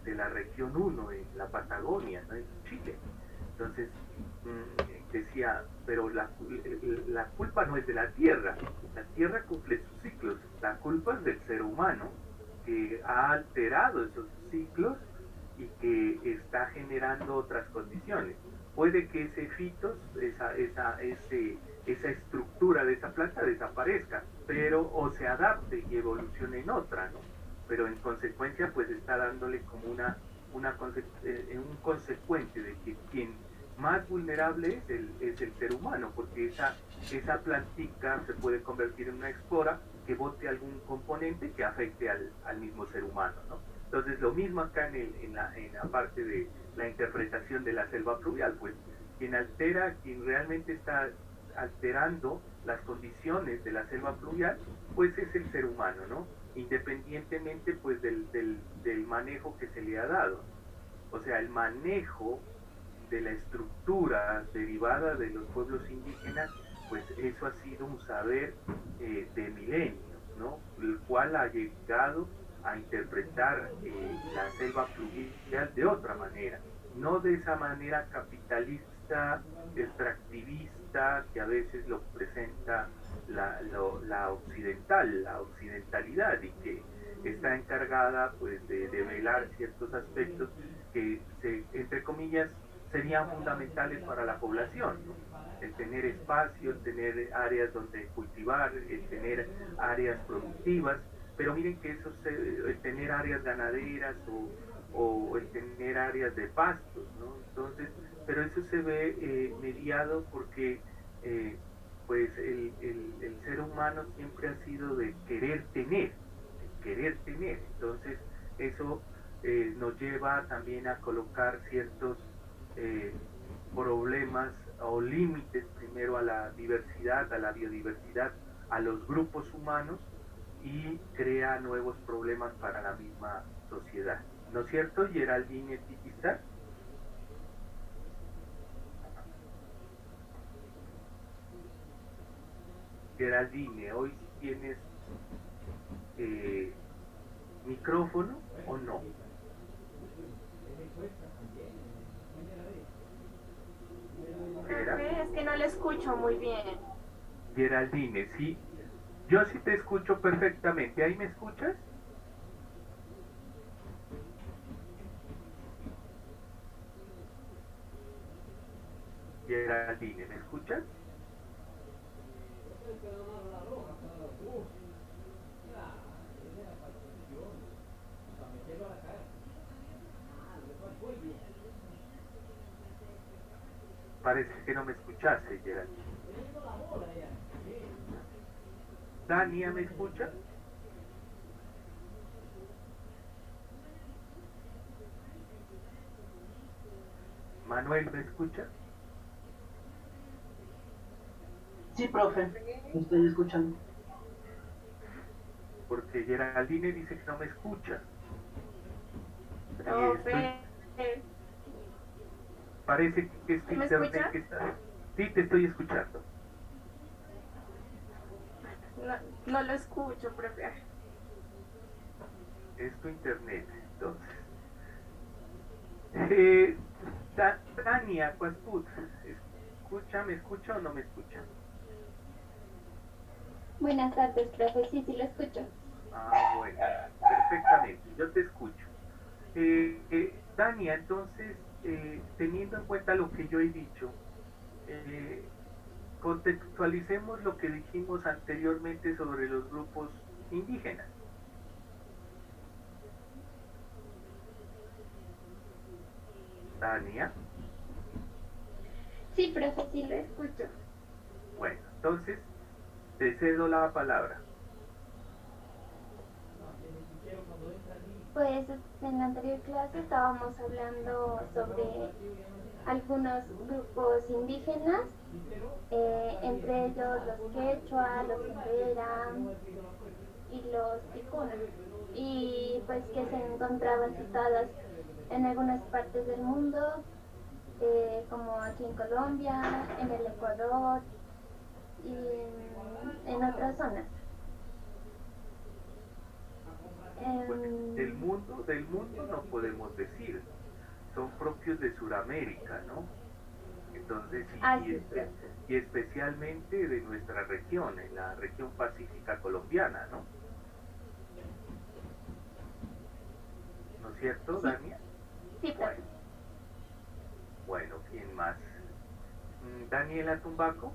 de la región uno en la Patagonia, ¿no? En Chile. Entonces, decía, pero la culpa no es de la tierra cumple sus ciclos, la culpa es del ser humano que ha alterado esos ciclos y que está generando otras condiciones. Puede que ese fitos, esa estructura de esa planta desaparezca, pero o se adapte y evolucione en otra, ¿no? Pero en consecuencia pues está dándole como un consecuente de que quien más vulnerable es el ser humano, porque esa plantica se puede convertir en una espora que bote algún componente que afecte al mismo ser humano, ¿no? Entonces, lo mismo acá en la parte de la interpretación de la selva pluvial, pues quien realmente está alterando las condiciones de la selva pluvial, pues es el ser humano, ¿no? Independientemente pues del manejo que se le ha dado. O sea, el manejo de la estructura derivada de los pueblos indígenas, pues eso ha sido un saber de milenios, ¿no? El cual ha llegado a interpretar la selva pluvial de otra manera, no de esa manera capitalista, extractivista, que a veces lo presenta la occidentalidad y que está encargada pues de velar ciertos aspectos que entre comillas serían fundamentales para la población, ¿no? El tener espacio, el tener áreas donde cultivar, el tener áreas productivas, pero miren que el tener áreas ganaderas o el tener áreas de pastos, ¿no? Entonces, pero eso se ve mediado porque eh, pues el ser humano siempre ha sido de querer tener. Entonces, eso nos lleva también a colocar ciertos eh, problemas o límites primero a la diversidad, a la biodiversidad, a los grupos humanos y crea nuevos problemas para la misma sociedad. ¿No es cierto, Geraldine Tiquistar? Geraldine, hoy si tienes eh, micrófono o no. Profe, es que no le escucho muy bien. Geraldine, sí, yo sí te escucho perfectamente. ¿Ahí me escuchas? Geraldine, ¿me escuchas? Parece que no me escuchaste, Geraldine. Dania, ¿me escucha? Manuel, ¿me escucha? Sí, profe, lo estoy escuchando. Porque Geraldine dice que no me escucha. Y estoy, Profe, parece que es tu ¿sí me internet escucha? que está. Sí, te estoy escuchando. No, no lo escucho, profe. Es tu internet, entonces. Eh, Dania, Cuasput, ¿me escucha o no me escucha? Buenas tardes, profe. Sí, sí lo escucho. Ah, bueno, perfectamente, yo te escucho. Dania, entonces, teniendo en cuenta lo que yo he dicho, eh, contextualicemos lo que dijimos anteriormente sobre los grupos indígenas. Dania, Sí, profe, sí lo escucho. bueno, entonces te cedo la palabra. Pues en la anterior clase estábamos hablando sobre algunos grupos indígenas, entre ellos los quechua, los embera y los ticuna, y pues que se encontraban situadas en algunas partes del mundo, como aquí en Colombia, en el Ecuador y en otras zonas. Porque Em, del mundo no podemos decir, son propios de Sudamérica, ¿no? Entonces, así creo. y especialmente de nuestra región, en la región pacífica colombiana, ¿no? ¿No es cierto, Sí, Dania? sí, profe. Bueno, bueno, ¿quién más? Daniela Tumbaco.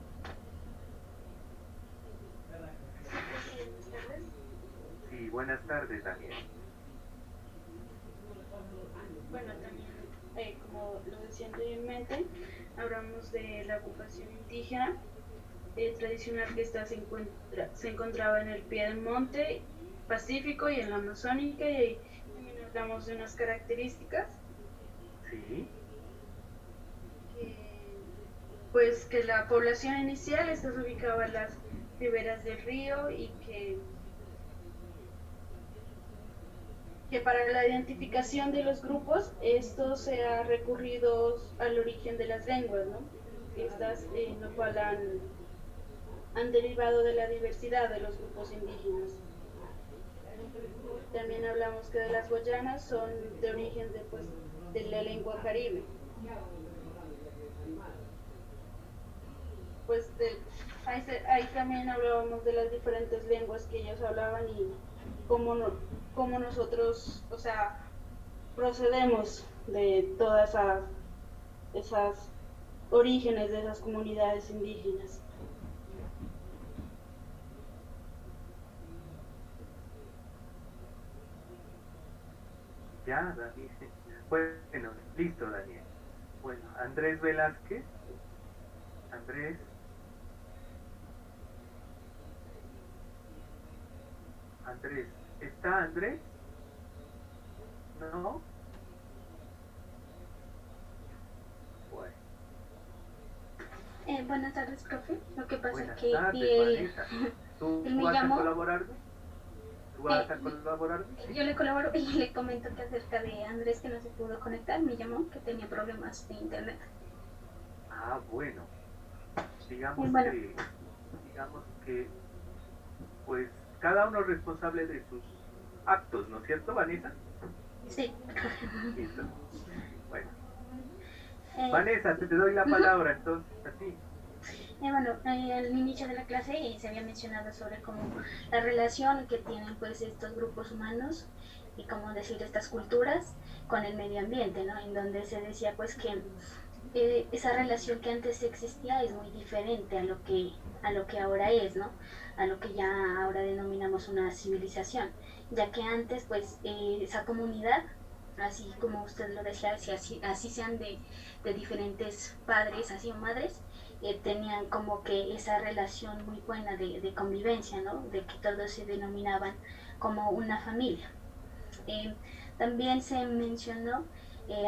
Buenas tardes. Sí, buenas tardes, Daniela. Bueno, también, como lo decía anteriormente, hablamos de la ocupación indígena tradicional que se encontraba en el pie del monte Pacífico y en la Amazónica, y ahí también hablamos de unas características Sí, que, pues, que la población inicial está ubicada en las riberas del río y que para la identificación de los grupos esto se ha recurrido al origen de las lenguas, ¿no? Estas en lo cual han derivado de la diversidad de los grupos indígenas. También hablamos que de las Guayanas son de origen de, pues, de la lengua caribe. Pues ahí también hablábamos de las diferentes lenguas que ellos hablaban y cómo, cómo nosotros, o sea, procedemos de todas esas orígenes de esas comunidades indígenas. ya, Daniel. Bueno, listo, Daniel. Bueno, Andrés Velázquez. Andrés, Andrés. ¿Está Andrés? No. Bueno, Buenas tardes, profe. Lo que pasa es buenas que tardes, Vanessa. ¿Tú él me vas a llamó, colaborarme? ¿Tú vas eh, a colaborarme? Sí. yo le colaboro y le comento que acerca de Andrés que no se pudo conectar, me llamó que tenía problemas de internet. Ah, bueno. Y Digamos bueno, que, digamos que, pues, cada uno es responsable de sus actos, ¿no es cierto, Vanessa? sí. Listo. Bueno, Eh, Vanessa, te doy la Ujú. palabra entonces a ti. Bueno, al inicio de la clase se había mencionado sobre cómo la relación que tienen pues estos grupos humanos y cómo decir estas culturas con el medio ambiente, ¿no? En donde se decía pues que esa relación que antes existía es muy diferente a lo que ahora es, ¿no? A lo que ya ahora denominamos una civilización, ya que antes pues esa comunidad, así como usted lo decía, así sean de diferentes padres, así o madres, tenían como que esa relación muy buena de convivencia, ¿no? De que todos se denominaban como una familia. Eh, También se mencionó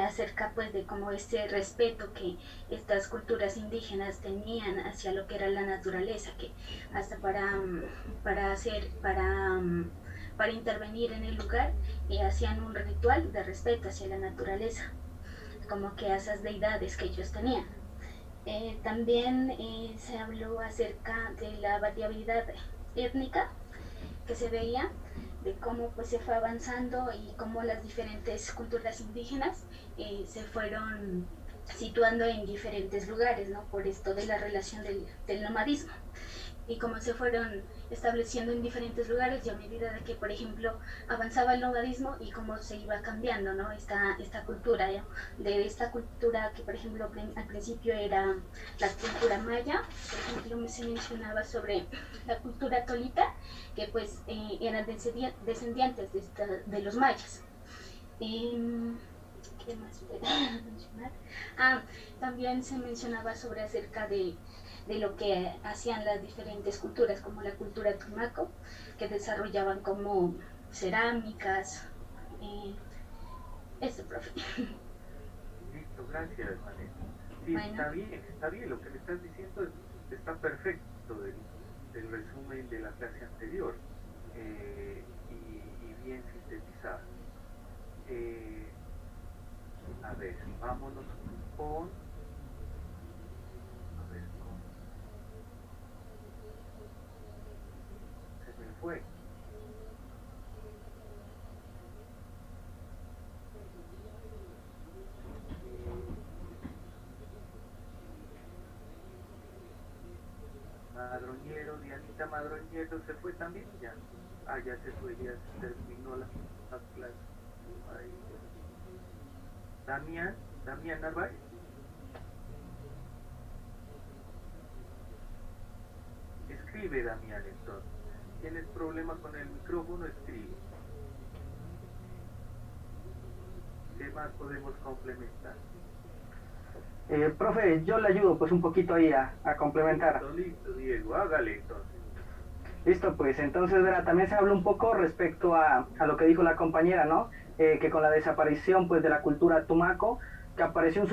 acerca pues de como este respeto que estas culturas indígenas tenían hacia lo que era la naturaleza, que hasta para hacer, para intervenir en el lugar, hacían un ritual de respeto hacia la naturaleza, como que a esas deidades que ellos tenían. También se habló acerca de la variabilidad étnica que se veía, de cómo pues se fue avanzando y cómo las diferentes culturas indígenas se fueron situando en diferentes lugares, ¿no? Por esto de la relación del nomadismo y cómo se fueron estableciendo en diferentes lugares y a medida de que, por ejemplo, avanzaba el nomadismo y cómo se iba cambiando, ¿no? Esta cultura, ¿no? De esta cultura que, por ejemplo, al principio era la cultura maya, por ejemplo, se mencionaba sobre la cultura tolita, que pues eran descendientes de los mayas. Eh, ¿Qué más puedo mencionar? Ah, también se mencionaba sobre acerca de lo que hacían las diferentes culturas, como la cultura tumaco, que desarrollaban como cerámicas. Eh, Esto, profe. Listo, gracias, Vanessa. Sí, Bueno, está bien, lo que me estás diciendo está perfecto del resumen de la clase anterior y bien sintetizado. Eh, a ver, vámonos con, a ver, se me fue. Dianita Madro Nieto se fue también, ya, ya se fue, ya se terminó la clase. Ahí. Damián Narváez. Escribe, Damián, entonces. ¿Tienes problema con el micrófono? Escribe. ¿Qué más podemos complementar? Profe, yo le ayudo pues un poquito ahí a complementar. Listo, Diego, hágale entonces. Listo, pues entonces verá, también se habló un poco respecto a lo que dijo la compañera, ¿no? Que con la desaparición pues de la cultura tumaco, que apareció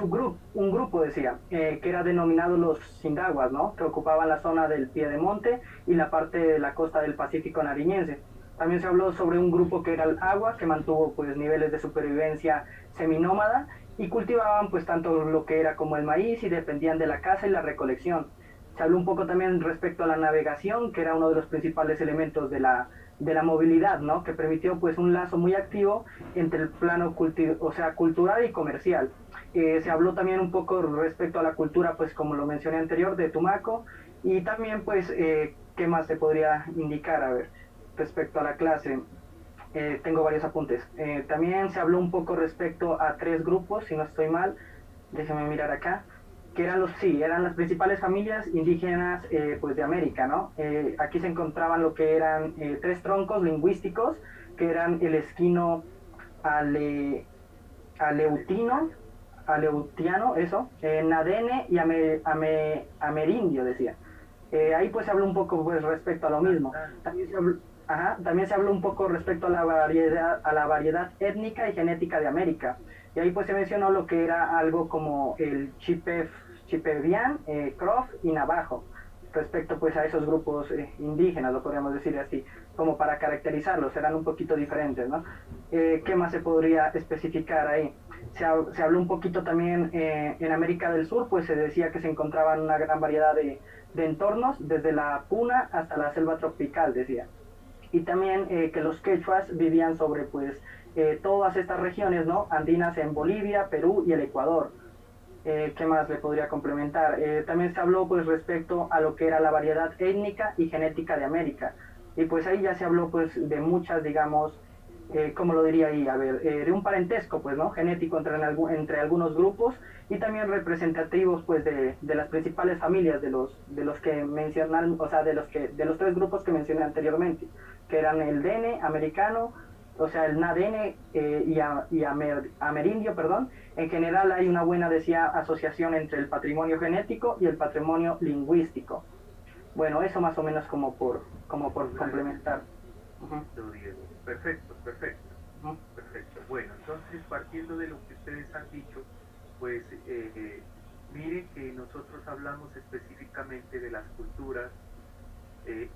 un grupo decía, que era denominado los Sindaguas, ¿no? Que ocupaban la zona del Piedemonte y la parte de la costa del Pacífico nariñense. También se habló sobre un grupo que era el Agua, que mantuvo pues niveles de supervivencia seminómada y cultivaban pues tanto lo que era como el maíz y dependían de la caza y la recolección. Se habló un poco también respecto a la navegación, que era uno de los principales elementos de la movilidad, ¿no? Que permitió pues un lazo muy activo entre el plano o sea, cultural y comercial. Se habló también un poco respecto a la cultura, pues como lo mencioné anterior, de Tumaco, y también pues, ¿qué más se podría indicar? A ver, respecto a la clase. Tengo varios apuntes. También se habló un poco respecto a tres grupos, si no estoy mal, déjame mirar acá, que eran eran las principales familias indígenas pues de América, ¿no? Aquí se encontraban lo que eran tres troncos lingüísticos, que eran el esquino ale, aleutino, aleutiano, eso, nadene y amerindio, decía. Ahí pues se habló un poco pues respecto a lo mismo. También se habló un poco respecto a la variedad étnica y genética de América. Y ahí pues se mencionó lo que era algo como el Chipevian, Crof y Navajo, respecto pues a esos grupos indígenas, lo podríamos decir así, como para caracterizarlos, eran un poquito diferentes, ¿no? ¿Qué más se podría especificar ahí? Se habló un poquito también en América del Sur, pues se decía que se encontraban una gran variedad de entornos, desde la puna hasta la selva tropical, decía. Y también que los quechuas vivían sobre pues todas estas regiones, ¿no? Andinas en Bolivia, Perú y el Ecuador. ¿Qué más le podría complementar? También se habló pues respecto a lo que era la variedad étnica y genética de América. Y pues ahí ya se habló pues de muchas, digamos, ¿cómo lo diría ahí? A ver, de un parentesco pues, ¿no? Genético entre algunos grupos y también representativos pues de las principales familias de los que mencionan, o sea, de los tres grupos que mencioné anteriormente, que eran el DN americano, o sea, el NADN amerindio, perdón. En general hay una buena, decía, asociación entre el patrimonio genético y el patrimonio lingüístico. Bueno, eso más o menos como por complementar. Diego. Perfecto, perfecto, Uh-huh. perfecto. Bueno, entonces partiendo de lo que ustedes han dicho, pues miren que nosotros hablamos específicamente de las culturas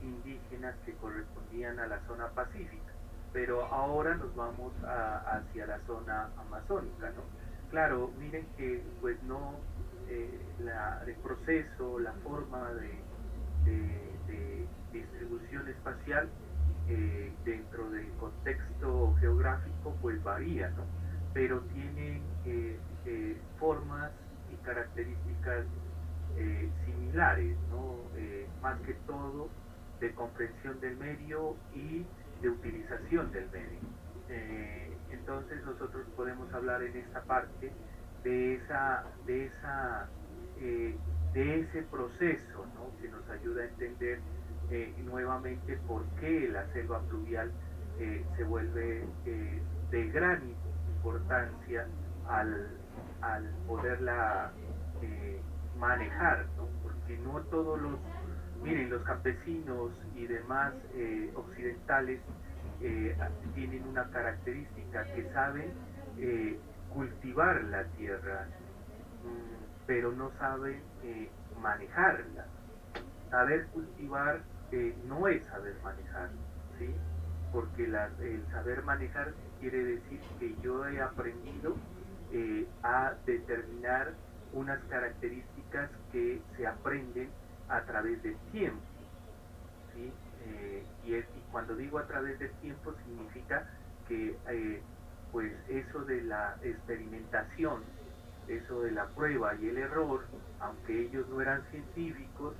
indígenas que correspondían a la zona pacífica, pero ahora nos vamos hacia la zona amazónica, ¿no? Claro, miren que pues no, el proceso, la forma de distribución espacial dentro del contexto geográfico pues varía, ¿no? Pero tienen formas y características similares, ¿no? Más que todo de comprensión del medio y de utilización del medio. Entonces nosotros podemos hablar en esta parte de ese proceso, ¿no? Que nos ayuda a entender nuevamente por qué la selva pluvial se vuelve de gran importancia al poderla manejar, ¿no? Porque no todos miren, los campesinos y demás occidentales tienen una característica que saben cultivar la tierra, pero no saben manejarla. Saber cultivar no es saber manejar, ¿sí? Porque el saber manejar quiere decir que yo he aprendido a determinar unas características que se aprenden a través del tiempo, ¿sí? Y cuando digo a través del tiempo significa que pues eso de la experimentación, eso de la prueba y el error, aunque ellos no eran científicos,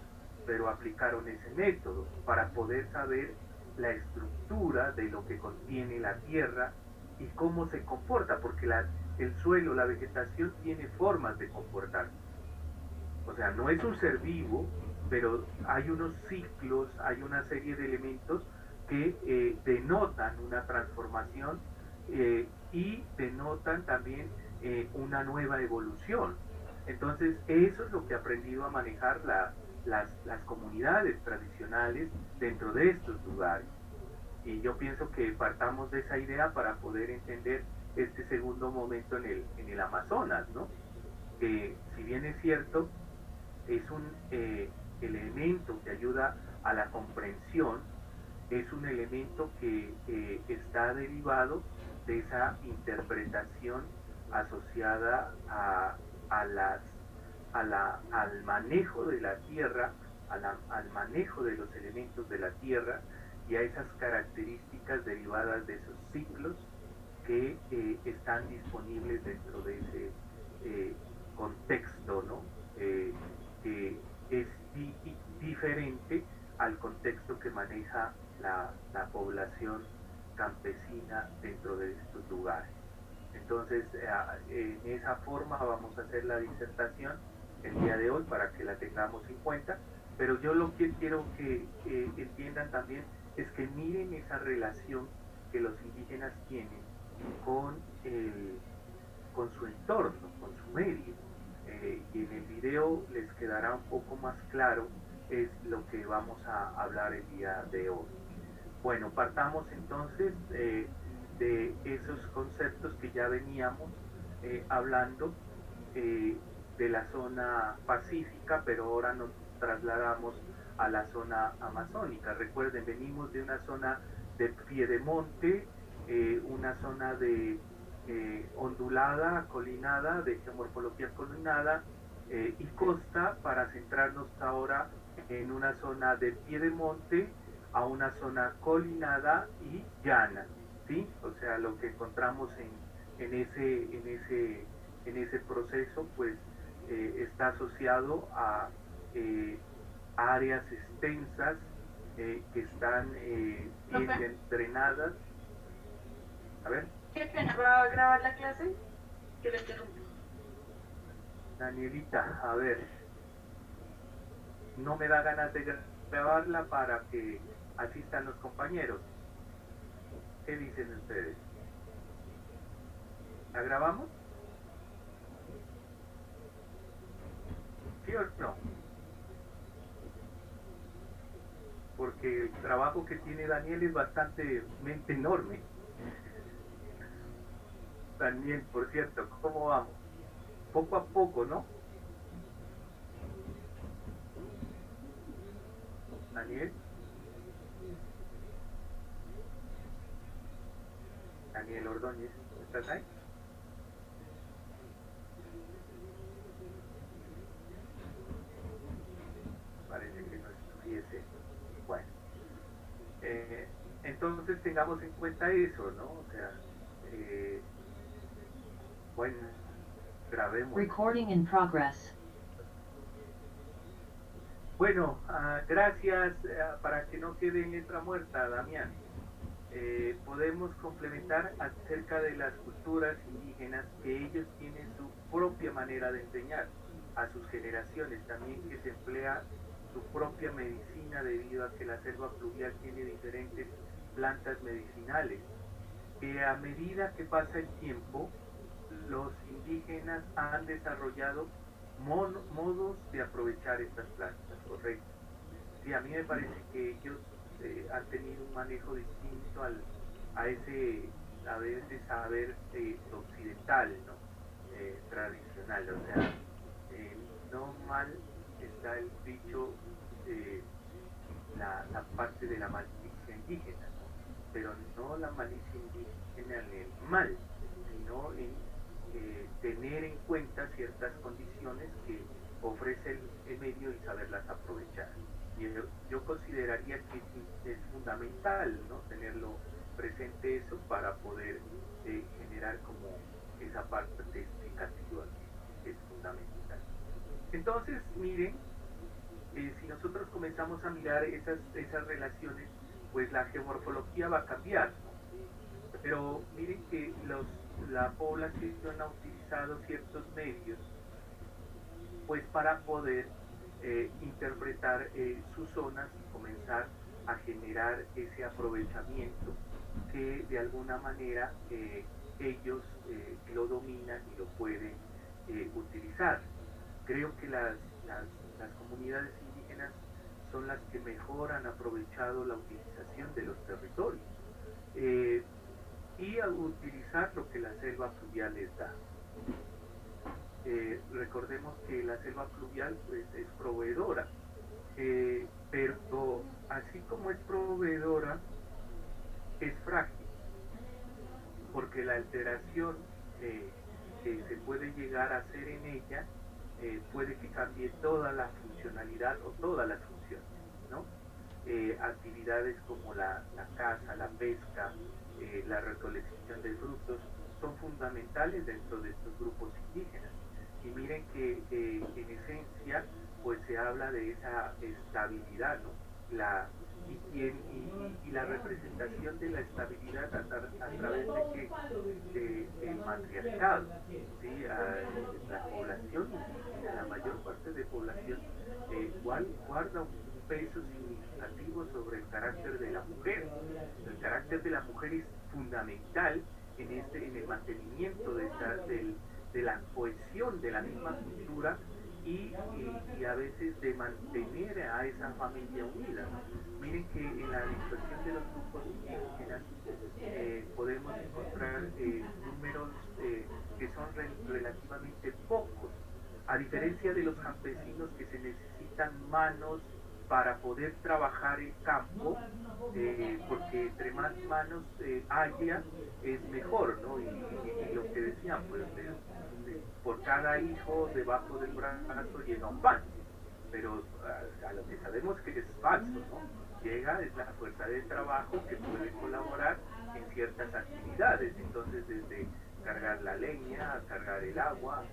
pero aplicaron ese método para poder saber la estructura de lo que contiene la tierra y cómo se comporta, porque el suelo, la vegetación tiene formas de comportarse. O sea, no es un ser vivo, pero hay unos ciclos, hay una serie de elementos que denotan una transformación y denotan también una nueva evolución. Entonces, eso es lo que ha aprendido a manejar las comunidades tradicionales dentro de estos lugares. Y yo pienso que partamos de esa idea para poder entender este segundo momento en el Amazonas, ¿no? Que si bien es cierto, es un elemento que ayuda a la comprensión, es un elemento que está derivado de esa interpretación asociada a las, al manejo de la tierra, al manejo de los elementos de la tierra y a esas características derivadas de esos ciclos que están disponibles dentro de ese contexto, ¿no? Que es diferente al contexto que maneja la población campesina dentro de estos lugares. Entonces, en esa forma vamos a hacer la disertación el día de hoy para que la tengamos en cuenta, pero yo lo que quiero que entiendan también es que miren esa relación que los indígenas tienen con, con su entorno, con su medio. Y en el video les quedará un poco más claro es lo que vamos a hablar el día de hoy. Bueno, partamos entonces de esos conceptos que ya veníamos hablando de la zona pacífica, pero ahora nos trasladamos a la zona amazónica. Recuerden, venimos de una zona de piedemonte, una zona de ondulada, colinada, de geomorfología colinada y costa, para centrarnos ahora en una zona de piedemonte a una zona colinada y llana, ¿sí? O sea, lo que encontramos en ese proceso, pues está asociado a áreas extensas que están bien drenadas. A ver. ¿Qué pena? ¿Va a grabar la clase? Que le interrumpo. Danielita, a ver. No me da ganas de grabarla para que asistan los compañeros. ¿Qué dicen ustedes? ¿La grabamos? ¿Sí o no? Porque el trabajo que tiene Daniel es bastante enorme. También, por cierto, ¿cómo vamos? Poco a poco, ¿no? Daniel. Daniel Ordóñez, ¿estás ahí? Parece que no estuviese. Bueno. Entonces tengamos en cuenta eso, ¿no? O sea, bueno, grabemos. Recording in progress. Bueno, gracias, para que no quede en letra muerta, Damián. Podemos complementar acerca de las culturas indígenas, que ellos tienen su propia manera de enseñar a sus generaciones, también que se emplea su propia medicina debido a que la selva pluvial tiene diferentes plantas medicinales, que a medida que pasa el tiempo, los indígenas han desarrollado modos de aprovechar estas plantas, ¿correcto? Sí, a mí me parece que ellos han tenido un manejo distinto a ese saber occidental, ¿no? Tradicional, o sea, no mal está el dicho, la parte de la malicia indígena, ¿no? Pero no la malicia indígena en el mal, sino en tener en cuenta ciertas condiciones que ofrece el medio y saberlas aprovechar. Y yo consideraría que es fundamental, ¿no? Tenerlo presente eso para poder generar como esa parte explicativa que es fundamental. Entonces, miren, si nosotros comenzamos a mirar esas relaciones, pues la geomorfología va a cambiar. Pero miren que la población ha utilizado ciertos medios pues para poder interpretar sus zonas y comenzar a generar ese aprovechamiento que de alguna manera ellos lo dominan y lo pueden utilizar. Creo que las comunidades indígenas son las que mejor han aprovechado la utilización de los territorios eh, y a utilizar lo que la selva fluvial les da. Recordemos que la selva fluvial pues, es proveedora, pero así como es proveedora, es frágil, porque la alteración que se puede llegar a hacer en ella puede que cambie toda la funcionalidad o todas las funciones, ¿no? Actividades como la caza, la pesca, la recolección de frutos son fundamentales dentro de estos grupos indígenas. Y miren que en esencia pues se habla de esa estabilidad, ¿no? Y la representación de la estabilidad a través del matriarcado, ¿sí? La población, la mayor parte de población guarda un peso significativo sobre el carácter de la mujer. El carácter de la mujer es fundamental en el mantenimiento de la cohesión de la misma cultura y a veces de mantener a esa familia unida. Miren que en la situación de los grupos indígenas podemos encontrar números que son relativamente pocos, a diferencia de los campesinos que se necesitan manos para poder trabajar el campo, porque entre más manos haya es mejor, ¿no? Y lo que decían, pues por cada hijo debajo del brazo llega un pan, pero a lo que sabemos que es falso, ¿no? Llega es la fuerza de trabajo que puede colaborar en ciertas actividades, entonces desde cargar la leña, cargar el agua,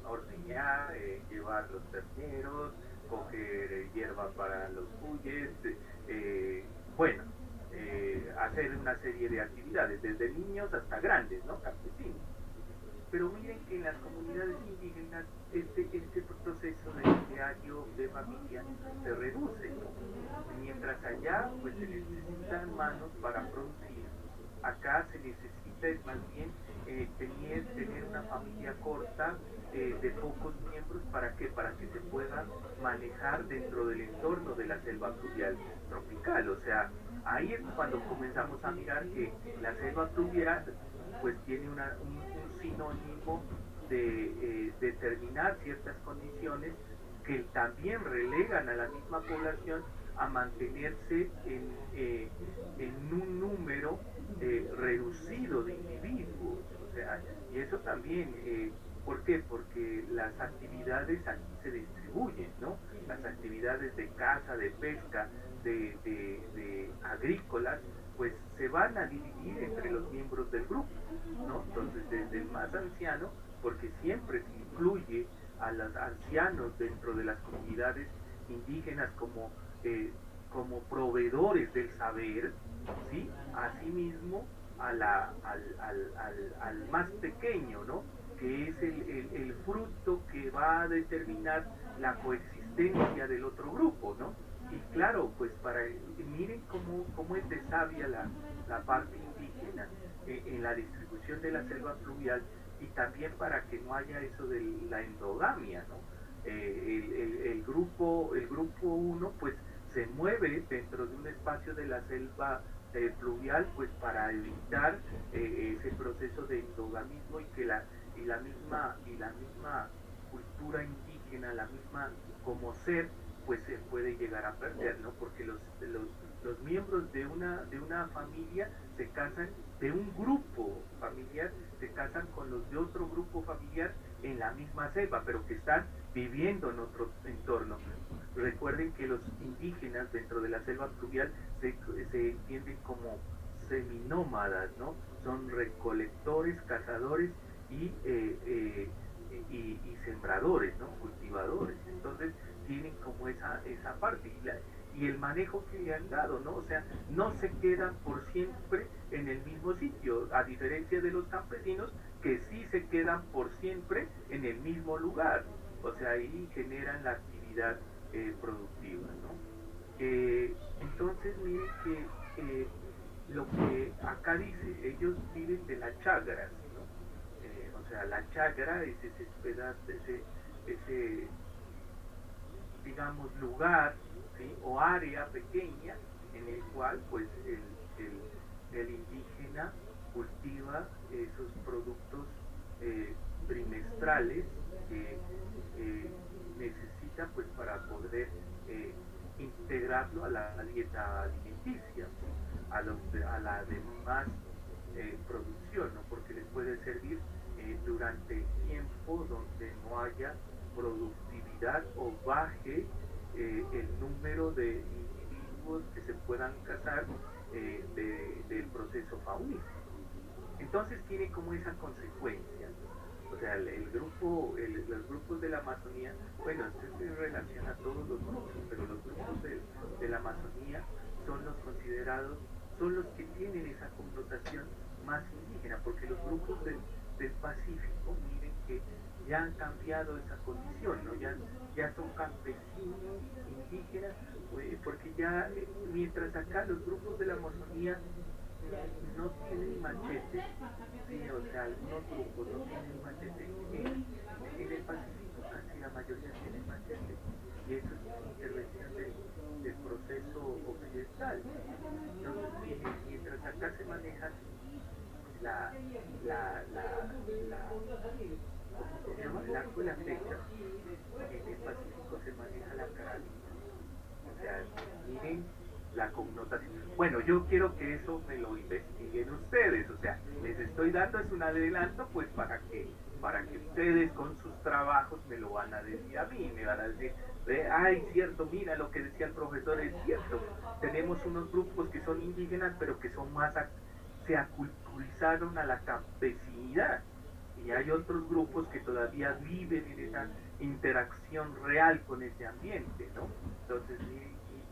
ordeñar, llevar los terneros, coger hierba para los cuyes, bueno, hacer una serie de actividades, desde niños hasta grandes, ¿no? Campesinos. Pero miren que en las comunidades indígenas este proceso de diario de familia se reduce, ¿no? Mientras allá pues se necesitan manos para producir, acá se necesita es más bien tener una familia corta de pocos miembros. ¿Para qué? Para que se pueda manejar dentro del entorno de la selva pluvial tropical. O sea, ahí es cuando comenzamos a mirar que la selva pluvial pues tiene un sinónimo de determinar ciertas condiciones que también relegan a la misma población a mantenerse en un número reducido de individuos. O sea, y eso también, ¿por qué? Porque las actividades aquí se distribuyen, ¿no? Las actividades de caza, de pesca, de agrícolas, pues se van a dividir entre los miembros del grupo, ¿no? Entonces, desde el más anciano, porque siempre se incluye a los ancianos dentro de las comunidades indígenas como proveedores del saber, ¿sí? Asimismo al más pequeño, ¿no? Que es el fruto que va a determinar la coexistencia del otro grupo, ¿no? Y claro, pues miren cómo es de sabia la parte indígena en la distribución de la selva fluvial, y también para que no haya eso de la endogamia, ¿no? El grupo 1 pues se mueve dentro de un espacio de la selva fluvial pues para evitar ese proceso de endogamismo y la misma cultura indígena, la misma como ser, pues se puede llegar a perder, ¿no? Porque los miembros de una familia se casan, de un grupo familiar, se casan con los de otro grupo familiar en la misma selva, pero que están viviendo en otro entorno. Recuerden que los indígenas dentro de la selva fluvial se entienden como seminómadas, ¿no? Son recolectores, cazadores y y sembradores, ¿no? Cultivadores. Entonces tienen como esa parte y el manejo que le han dado, ¿no? O sea, no se quedan por siempre en el mismo sitio, a diferencia de los campesinos que sí se quedan por siempre en el mismo lugar. O sea, ahí generan la actividad productiva, ¿no? Entonces, miren que lo que acá dice, ellos viven de las chagras, ¿no? O sea, la chagra es ese pedazo, ese digamos, lugar, ¿sí? O área pequeña en el cual pues el indígena cultiva esos productos trimestrales que necesita pues para poder eh, integrarlo a la dieta alimenticia, ¿no? A la demás producción, ¿no? Porque les puede servir durante el tiempo donde no haya productividad o baje el número de individuos que se puedan cazar del proceso faunístico. Entonces tiene como esa consecuencia. O sea, los grupos de la Amazonía, bueno, esto se relaciona a todos los grupos, pero los grupos de la Amazonía son los considerados, son los que tienen esa connotación más indígena, porque los grupos del Pacífico, miren que ya han cambiado esa condición, ¿no? Ya son campesinos indígenas, porque ya, mientras acá los grupos de la Amazonía no tienen machete, sí, o sea, algunos grupos no tienen machete, en el Pacífico casi la mayoría tienen machete, y eso es una intervención del proceso occidental. Entonces, mientras acá se maneja la, la, la, la, ¿cómo se llama? El arco y la flecha, en el Pacífico se maneja la carabina. O sea, miren la connotación. Bueno, yo quiero que eso me lo investiguen ustedes, o sea, les estoy dando es un adelanto pues para que ustedes con sus trabajos me lo van a decir a mí, me van a decir, ay, cierto, mira lo que decía el profesor, es cierto, tenemos unos grupos que son indígenas pero que son más, se aculturizaron a la campesinidad, y hay otros grupos que todavía viven en esa interacción real con ese ambiente, ¿no? Entonces,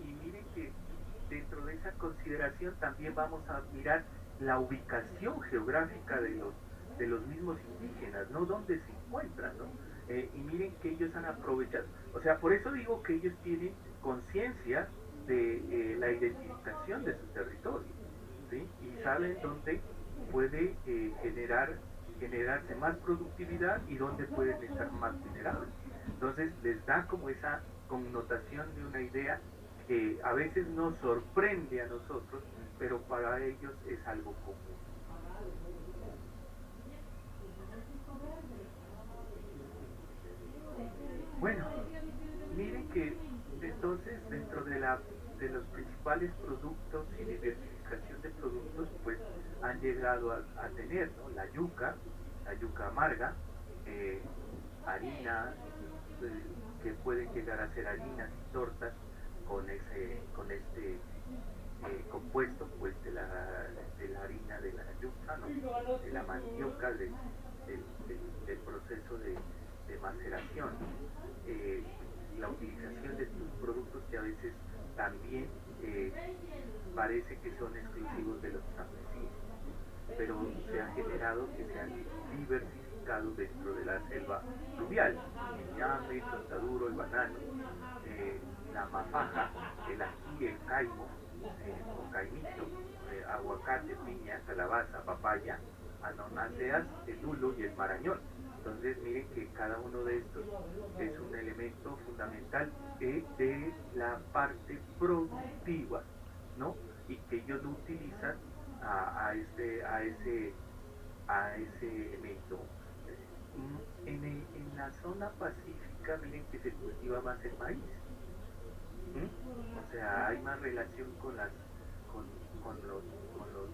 y miren que dentro de esa consideración también vamos a mirar la ubicación geográfica de los mismos indígenas, ¿no? Dónde se encuentran, ¿no? Y miren que ellos han aprovechado, o sea, por eso digo que ellos tienen conciencia de la identificación de su territorio, ¿sí? Y saben dónde puede generarse más productividad y dónde pueden estar más vulnerables. Entonces les da como esa connotación de una idea que a veces nos sorprende a nosotros, pero para ellos es algo común. Bueno, miren que entonces dentro de los principales productos y diversificación de productos, pues han llegado a tener, ¿no? La yuca amarga, eh, harina, que pueden llegar a ser harinas y tortas con este compuesto pues de la harina de la yuca, ¿no? De la mandioca, del proceso de maceración, la utilización de estos productos que a veces también parece que son exclusivos de los campesinos, pero se ha generado que se han diversificado dentro de la selva pluvial, el ñame, el chontaduro, el banano, la mafaja, el ají, el caimo, o caimito, aguacate, piña, calabaza, papaya, anonáceas, el lulo y el marañón. Entonces miren que cada uno de estos es un elemento fundamental de la parte productiva, ¿no? Y que ellos lo utilizan a ese elemento. En la zona pacífica, miren que se cultiva más el maíz. ¿Mm? O sea, hay más relación con, con los, con los,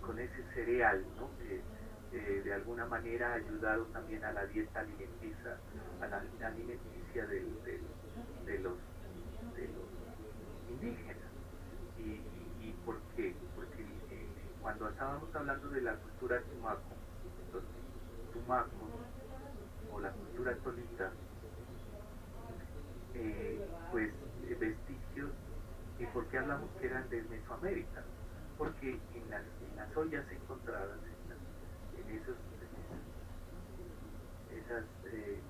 con ese cereal, ¿no? Que de alguna manera ha ayudado también a la dieta alimenticia, de los indígenas. ¿Y por qué? Porque cuando estábamos hablando de la cultura tumaco, los tumacos o la cultura tolita, pues vestigios. ¿Y por qué hablamos que eran de Mesoamérica? Porque en las ollas encontradas, en esas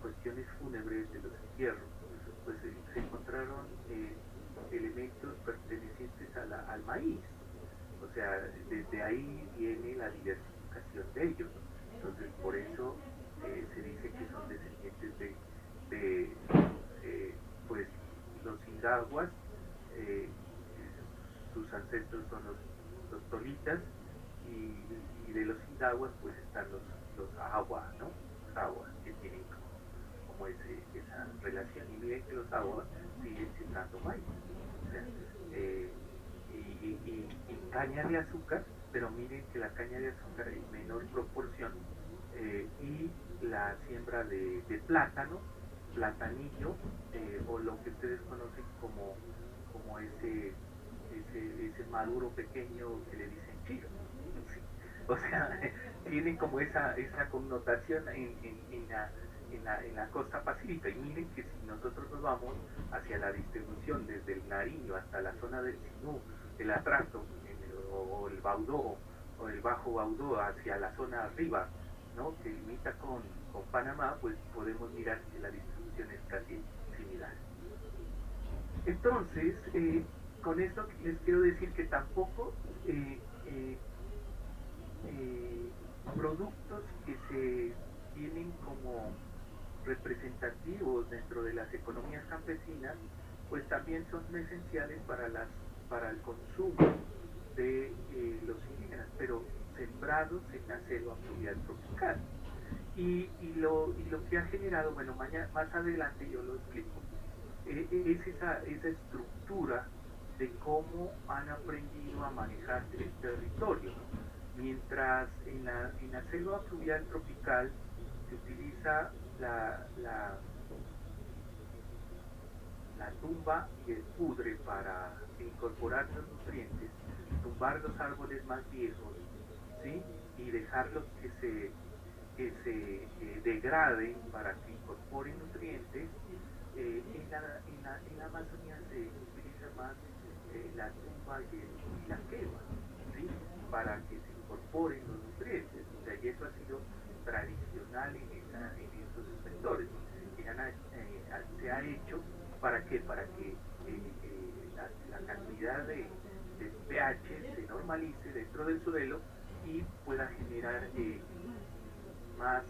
cuestiones fúnebres de los entierros, pues se encontraron elementos pertenecientes al maíz. O sea, desde ahí viene la diversificación de ellos. Entonces, por eso se dice que son descendientes de pues, los ingaguas, eh, sus ancestros son los tolitas, y de los ingaguas pues están los aguas, ¿no? Los aguas que tienen como esa relación. Y miren que los aguas siguen sembrando maíz. O sea, y caña de azúcar, pero miren que la caña de azúcar en menor proporción, y la siembra de plátano, platanillo, o lo que ustedes conocen como ese maduro pequeño que le dicen chilo. ¿Sí? O sea, tienen como esa connotación en la costa pacífica. Y miren que si nosotros nos vamos hacia la distribución desde el Nariño hasta la zona del Sinú, el Atrato, o el Baudó, o el Bajo Baudó hacia la zona arriba, ¿no? Que limita con Panamá, pues podemos mirar que la distribución es casi similar. Entonces, con esto les quiero decir que tampoco productos que se tienen como representativos dentro de las economías campesinas, pues también son esenciales para el consumo de los indígenas, pero sembrados en la selva pluvial tropical. Y lo que ha generado, bueno, más adelante yo lo explico, es esa estructura de cómo han aprendido a manejar el territorio. Mientras en la selva fluvial tropical se utiliza la tumba y el pudre para incorporar los nutrientes, tumbar los árboles más viejos, ¿sí? Y dejarlos que se degraden para que incorporen nutrientes. En la Amazonía se utiliza más la tumba y la quema, ¿sí? Para que se incorporen los nutrientes. O sea, y eso ha sido tradicional en esos sectores. Se ha hecho para que la cantidad de pH se normalice dentro del suelo y pueda generar más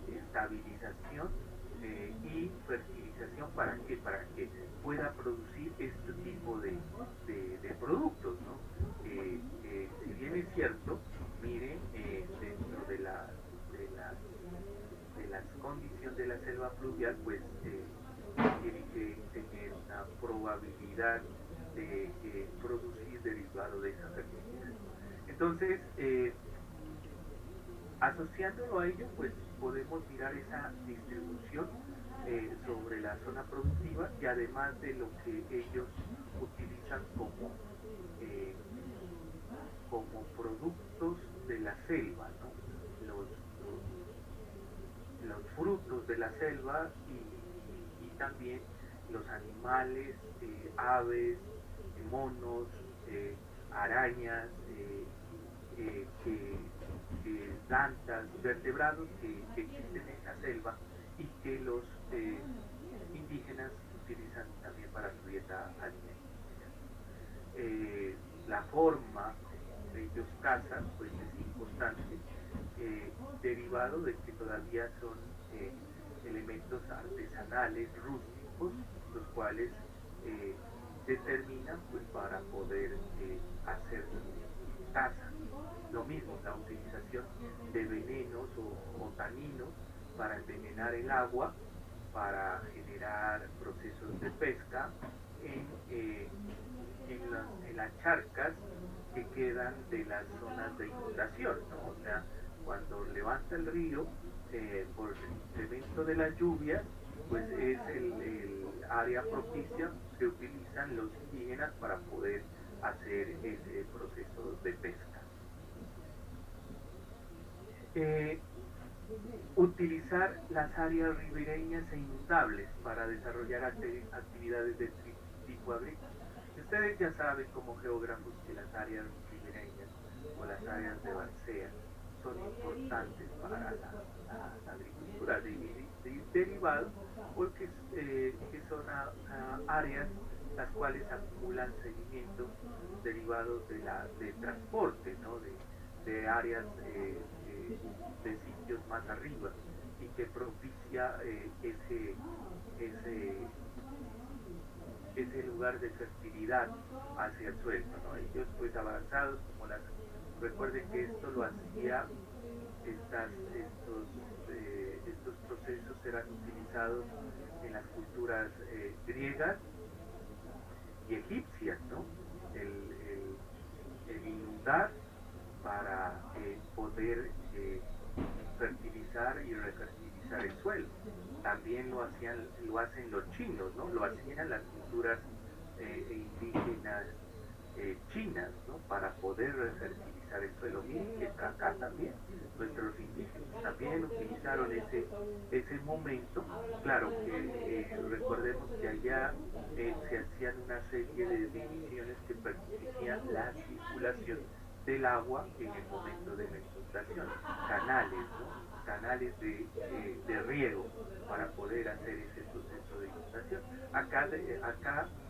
estabilización y fertilización. ¿Para qué? Para que pueda producir este tipo de productos, ¿no? Si bien es cierto, miren, dentro de las condiciones de la selva pluvial, pues tiene que tener una probabilidad de producir derivado de esa fertilidad. Entonces, asociándolo a ello, pues podemos mirar esa distribución sobre la zona productiva, y además de lo que ellos utilizan eh, como productos de la selva, ¿no? Los frutos de la selva, y también los animales, aves, monos, arañas, plantas, vertebrados que existen en la selva y que los indígenas utilizan también para su dieta alimenticia. La forma como ellos cazan pues es importante, derivado de que todavía son elementos artesanales, rústicos, los cuales determinan pues para poder hacer caza. Lo mismo, la utilización de venenos o taninos para envenenar el agua, para generar procesos de pesca en las charcas que quedan de las zonas de inundación, ¿no? O sea, cuando levanta el río, por el incremento de las lluvias, pues es el área propicia que utilizan los indígenas para poder hacer ese proceso de pesca. utilizar las áreas ribereñas e inundables para desarrollar actividades de tipo agrícola. Ustedes ya saben como geógrafos que las áreas ribereñas o las áreas de balsea son importantes para la agricultura de derivado porque que son áreas las cuales acumulan sedimentos derivados de transporte, ¿no? de áreas de sitios más arriba y que propicia ese, ese lugar de fertilidad hacia el suelo, ¿no? Ellos pues avanzados como las, recuerden que esto lo hacía, estos procesos eran utilizados en las culturas griegas y egipcias, ¿no? El inundar para poder fertilizar y refertilizar el suelo. También lo hacen los chinos, ¿no? Lo hacían las culturas indígenas chinas, ¿no? Para poder refertilizar el suelo. Miren que acá también nuestros indígenas también utilizaron ese momento. Claro que recordemos que allá se hacían una serie de divisiones que permitían la circulación del agua en el momento de la inundación, canales, ¿no? Canales de riego para poder hacer ese proceso de inundación. Acá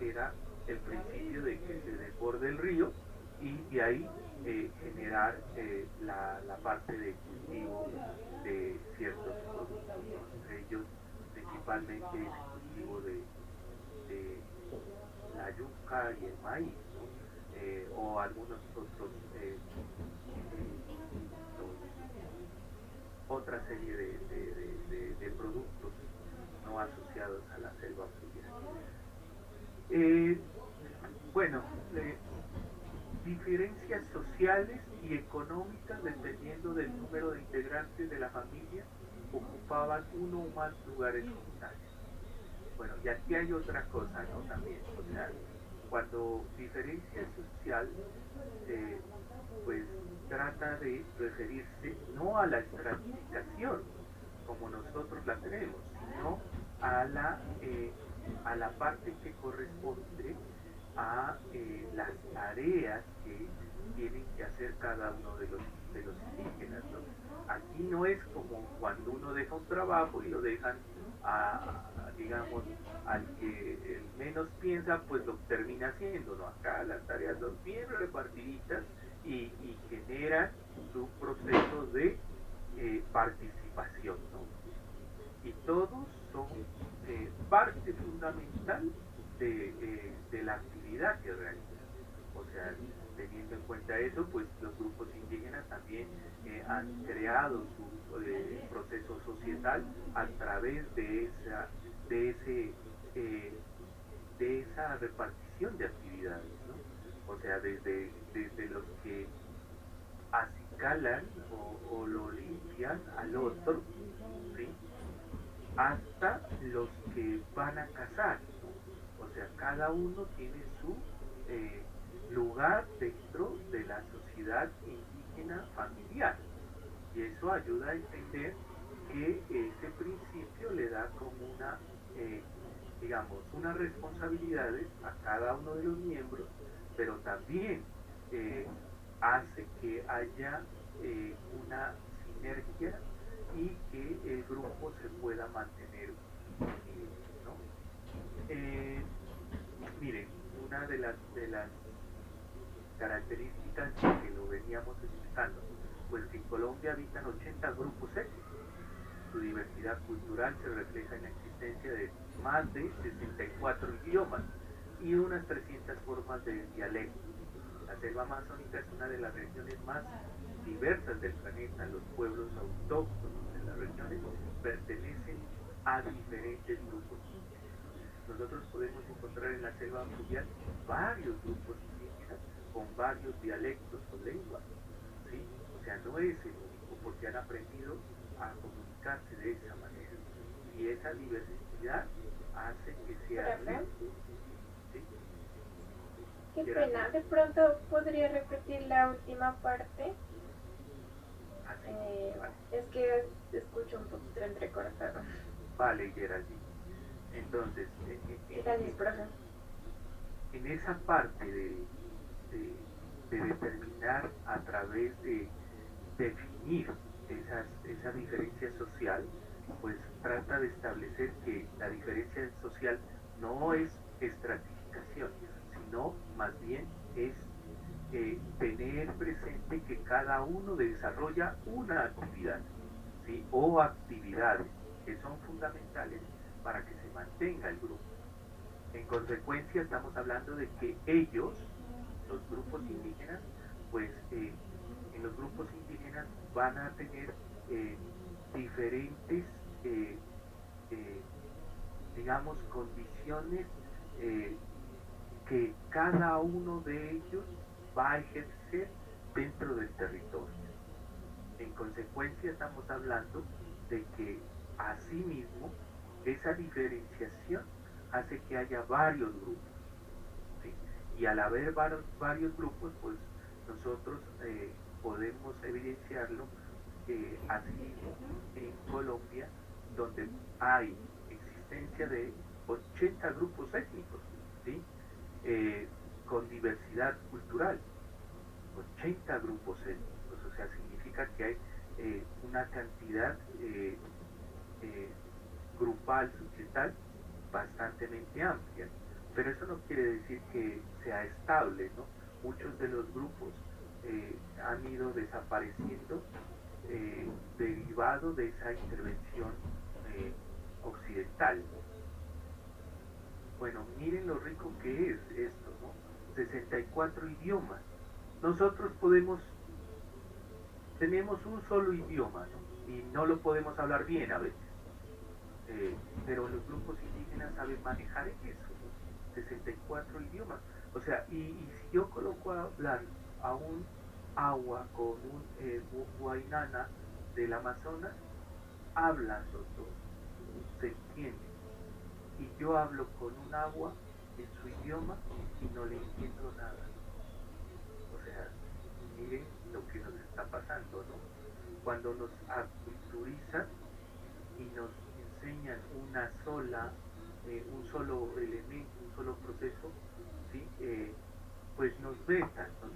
era el principio de que se desborde el río y de ahí generar la parte de cultivo de ciertos productos, ¿no? Entre ellos principalmente el cultivo de la yuca y el maíz, ¿no? O algunos otros otra serie de productos no asociados a la selva pluvial. Bueno, diferencias sociales y económicas dependiendo del número de integrantes de la familia ocupaban uno o más lugares comunales. Bueno, y aquí hay otra cosa, ¿no? También, o sea, cuando diferencia social, pues trata de referirse no a la estratificación como nosotros la tenemos, sino a la parte que corresponde a las tareas que tienen que hacer cada uno de los indígenas, ¿no? Aquí no es como cuando uno deja un trabajo y lo dejan digamos, al que el menos piensa, pues lo termina haciendo, ¿no? Acá las tareas son bien repartiditas y generan su proceso de participación, ¿no? Y todos son parte fundamental de la actividad que realizan. O sea, teniendo en cuenta eso, pues los grupos indígenas también han creado su proceso societal a través de esa repartición de actividades, ¿no? O sea, desde los que acicalan o lo limpian al otro, ¿sí? Hasta los que van a cazar, ¿no? O sea, cada uno tiene su lugar dentro de la sociedad indígena familiar. Y eso ayuda a entender que ese principio le da como digamos, unas responsabilidades a cada uno de los miembros, pero también hace que haya una sinergia y que el grupo se pueda mantener unido, ¿no? Miren, una de las características que lo veníamos explicando, pues que en Colombia habitan 80 grupos étnicos. Su diversidad cultural se refleja en la existencia de más de 64 idiomas y unas 300 formas de dialectos. La selva amazónica es una de las regiones más diversas del planeta. Los pueblos autóctonos de las regiones pertenecen a diferentes grupos indígenas. Nosotros podemos encontrar en la selva pluvial varios grupos indígenas con varios dialectos o lenguas, ¿sí? O sea, no es el único, porque han aprendido a comunicarse de esa manera. Y esa diversidad hace que sea rico, ¿sí? Qué pena, de pronto podría repetir la última parte. Es que escucho un poco entrecortado. Vale, Geraldine. Entonces, Gracias, profe. en esa parte de determinar a través de definir esa diferencia social, pues trata de establecer que la diferencia social no es estratificación, sino más bien es tener presente que cada uno desarrolla una actividad, ¿sí? O actividades que son fundamentales para que se mantenga el grupo. En consecuencia, estamos hablando de que ellos, los grupos indígenas, pues en los grupos indígenas van a tener diferentes, eh, eh, digamos, condiciones eh, que cada uno de ellos va a ejercer dentro del territorio. En consecuencia, estamos hablando de que asimismo esa diferenciación hace que haya varios grupos, ¿sí? Y al haber varios grupos, pues nosotros podemos evidenciarlo asimismo en Colombia, donde hay existencia de 80 grupos étnicos, ¿sí? Con diversidad cultural, 80 grupos étnicos, o sea, significa que hay una cantidad grupal, societal, bastante amplia. Pero eso no quiere decir que sea estable, ¿no? Muchos de los grupos han ido desapareciendo derivado de esa intervención occidental. Bueno, miren lo rico que es esto, ¿no? 64 idiomas. Nosotros tenemos un solo idioma, ¿no? Y no lo podemos hablar bien a veces. Pero los grupos indígenas saben manejar eso, ¿no? 64 idiomas. O sea, y si yo coloco a hablar a un agua con un guainana del Amazonas, hablan los dos, se entienden. Y yo hablo con un agua en su idioma y no le entiendo nada. O sea, miren lo que nos está pasando, ¿no? Cuando nos aculturizan y nos enseñan un solo elemento, un solo proceso, ¿sí? Pues nos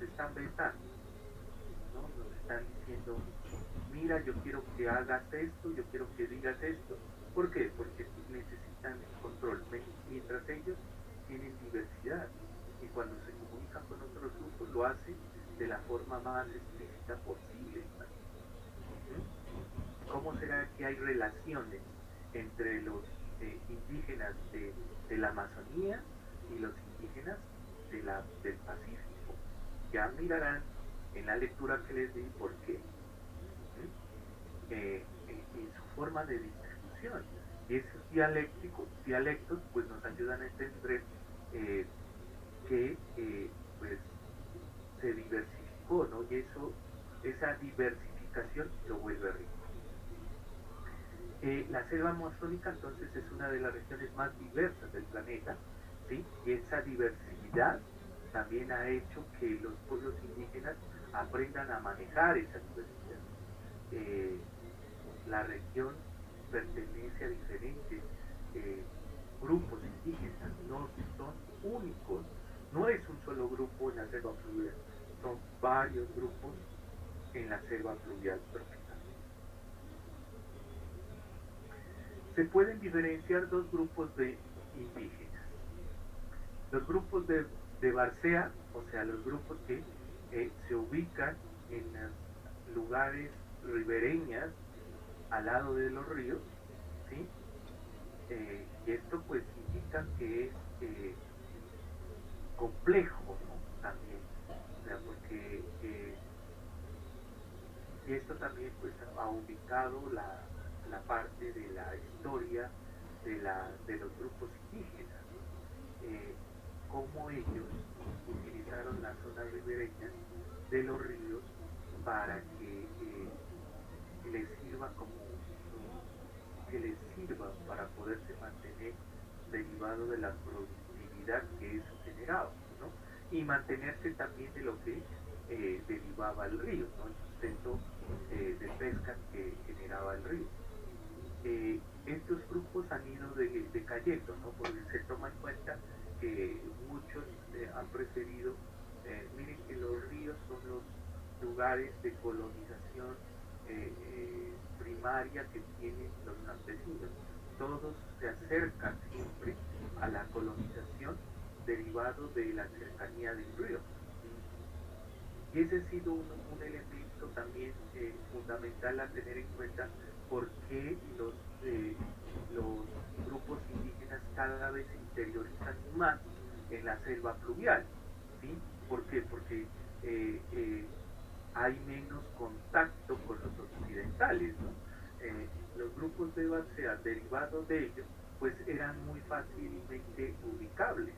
están vetando, ¿no? Nos están diciendo, mira, yo quiero que hagas esto, yo quiero que digas esto. ¿Por qué? Porque necesitan control, mientras ellos tienen diversidad y cuando se comunican con otros grupos lo hacen de la forma más explícita posible. ¿Mm? ¿Cómo será que hay relaciones entre los indígenas de la Amazonía y los indígenas del Pacífico? Ya mirarán en la lectura que les di por qué. En su forma de distribución. Y esos dialectos pues nos ayudan a entender que pues se diversificó, ¿no? Y esa diversificación lo vuelve rico. La selva amazónica entonces es una de las regiones más diversas del planeta, ¿sí? Y esa diversidad también ha hecho que los pueblos indígenas aprendan a manejar esa diversidad. La región pertenece a diferentes grupos indígenas, no son únicos, no es un solo grupo en la selva fluvial, son varios grupos en la selva fluvial tropical. Se pueden diferenciar dos grupos de indígenas. Los grupos de Barcea, o sea, los grupos que se ubican en lugares ribereñas al lado de los ríos, ¿sí? Y esto pues indica que es complejo, ¿no? También, o sea, porque y esto también pues ha ubicado la parte de la historia de los grupos indígenas, cómo ellos utilizaron las zonas ribereñas de los ríos para que les sirva para poderse mantener derivado de la productividad que eso generaba, ¿no? Y mantenerse también de lo que derivaba el río, ¿no? El sustento de pesca que generaba el río. estos grupos han ido decayendo, ¿no? Porque se toma en cuenta que muchos han preferido, miren que los ríos son los lugares de colonización primaria que tienen los campesinos. Todos se acercan siempre a la colonización derivado de la cercanía del río. Y ese ha sido un elemento también fundamental a tener en cuenta porque los grupos indígenas cada vez se interiorizan más en la selva pluvial. ¿Sí? ¿Por qué? Porque hay menos contacto con los occidentales, ¿no? Los grupos de Bacea derivados de ello pues eran muy fácilmente ubicables.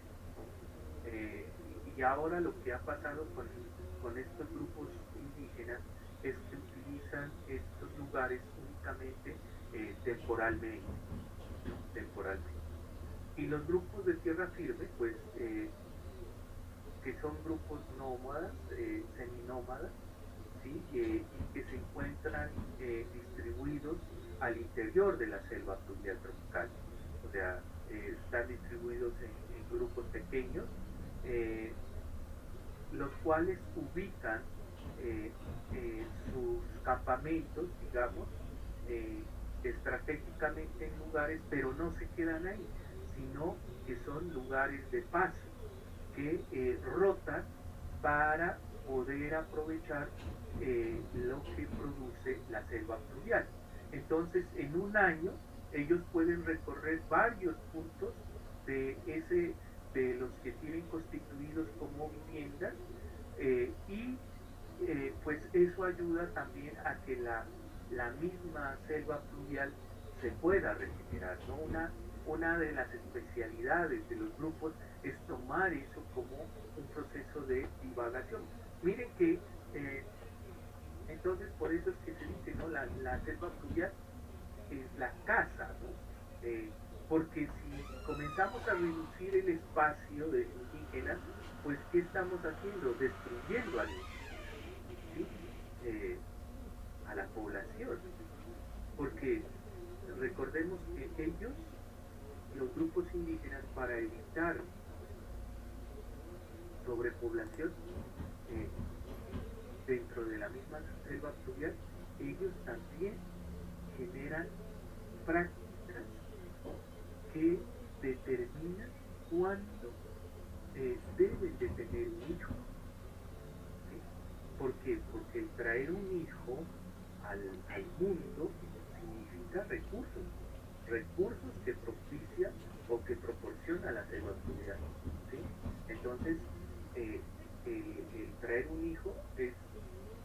Y ahora lo que ha pasado con estos grupos indígenas es que utilizan estos lugares únicamente temporalmente, ¿no? Temporalmente. Y los grupos de tierra firme, pues, que son grupos nómadas, seminómadas, ¿sí? Y que se encuentran distribuidos al interior de la selva pluvial tropical. O sea, están distribuidos en grupos pequeños, los cuales ubican sus campamentos, digamos, estratégicamente en lugares, pero no se quedan ahí, sino que son lugares de paso, que rotan para poder aprovechar lo que produce la selva pluvial. Entonces, en un año, ellos pueden recorrer varios puntos de los que tienen constituidos como viviendas y pues eso ayuda también a que la misma selva pluvial se pueda regenerar, ¿no? Una de las especialidades de los grupos es tomar eso como un proceso de divagación. Miren que entonces por eso es que se dice, ¿no? La selva fluvial es la casa, ¿no? Porque si comenzamos a reducir el espacio de indígenas, pues ¿qué estamos haciendo? Destruyendo al indígena, ¿sí? A la población. Porque recordemos que ellos, los grupos indígenas, para evitar sobrepoblación eh, dentro de la misma selva fluvial, ellos también generan prácticas que determinan cuándo deben de tener un hijo. ¿Sí? ¿Por qué? Porque el traer un hijo al mundo significa recursos, recursos que propicia o que proporciona la selva fluvial. ¿Sí? Entonces, el traer un hijo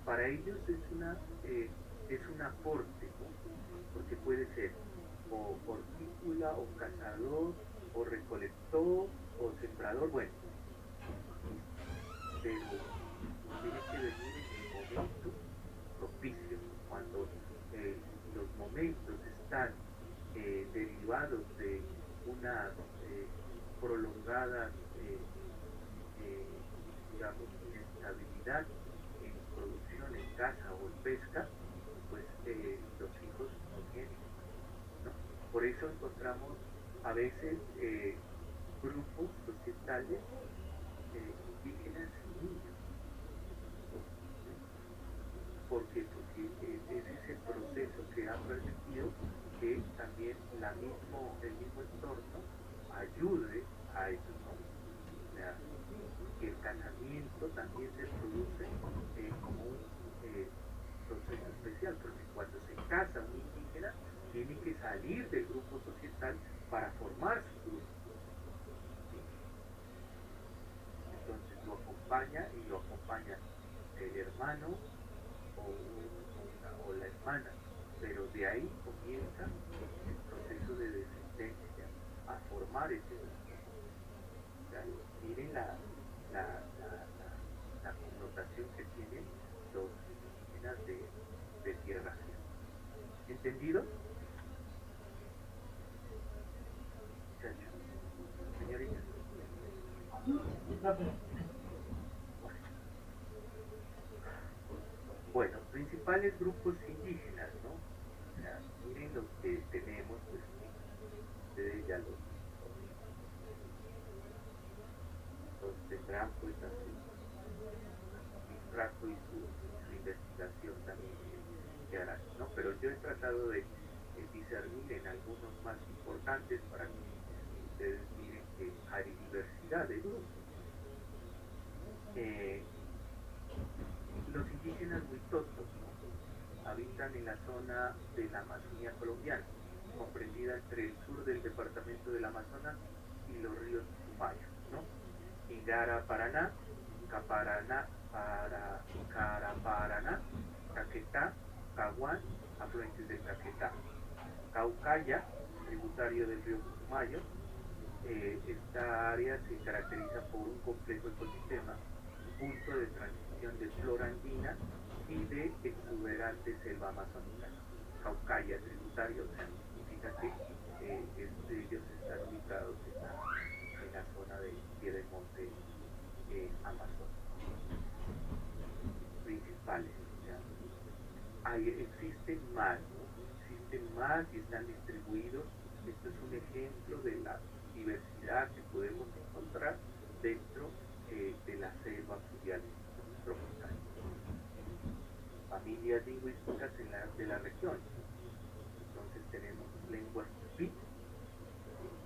para ellos es un aporte, ¿no? Porque puede ser o hortícola, o cazador, o recolector, o sembrador, bueno, pero tiene que venir en el momento propicio, cuando los momentos están derivados de una prolongada, digamos, inestabilidad en producción, en caza o en pesca, pues los hijos no tienen, ¿no? Por eso encontramos a veces grupos societales indígenas y niños. Porque es ese proceso que ha permitido que también el mismo entorno ayude a eso, ¿no? O sea, que el casamiento también se produce como un proceso especial, porque cuando se casa un indígena, tiene que salir del grupo societal para formar su grupo. ¿Sí? Entonces lo acompaña y lo acompaña el hermano o la hermana, pero de ahí comienza el proceso de descendencia a formar ese grupo. O sea, miren la connotación que tienen los indígenas de tierra firme. ¿Entendido? Muchachos, señorita. Bueno, principales grupos indígenas, ¿no? O sea, miren los que tenemos. tratado de discernir en algunos más importantes para que ustedes miren que hay diversidad de grupos. Los indígenas huitotos, ¿no?, habitan en la zona de la Amazonía colombiana, comprendida entre el sur del departamento del Amazonas y los ríos Putumayo, ¿no? Ingara, Paraná, Caraparaná, Caquetá, Caguán, afluentes del Caquetá, Caucaya, tributario del río Putumayo. Esta área se caracteriza por un complejo ecosistema, punto de transición de flora andina y de exuberante selva amazónica. Caucaya, tributario, o sea, significa que ellos están ubicados en la zona del pie del monte Amazonas principales. O sea, existen más, ¿no? Existen más y están distribuidos. Esto es un ejemplo de la diversidad que podemos encontrar dentro de la selva pluvial tropical. Familias lingüísticas de la región. Entonces tenemos lenguas tupí,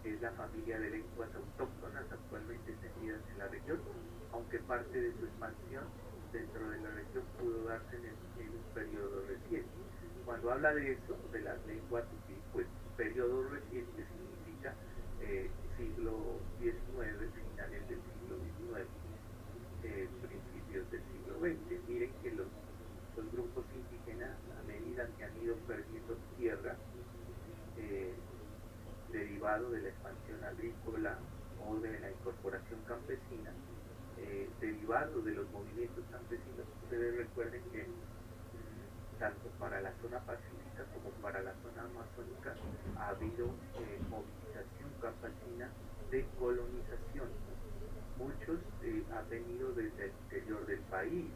es la familia de lenguas autóctonas actualmente extendidas en la región, aunque parte de su expansión dentro de la región pudo darse en un periodo reciente. Cuando habla de eso, de las lenguas tupí, pues periodo reciente significa siglo XIX, finales del siglo XIX, principios del siglo XX. Miren que los grupos indígenas, a medida que han ido perdiendo tierra, derivado de la expansión agrícola o de la incorporación campesina, derivado de los movimientos campesinos, ustedes recuerden que tanto para la zona pacífica como para la zona amazónica ha habido movilización campesina de colonización. Muchos han venido desde el interior del país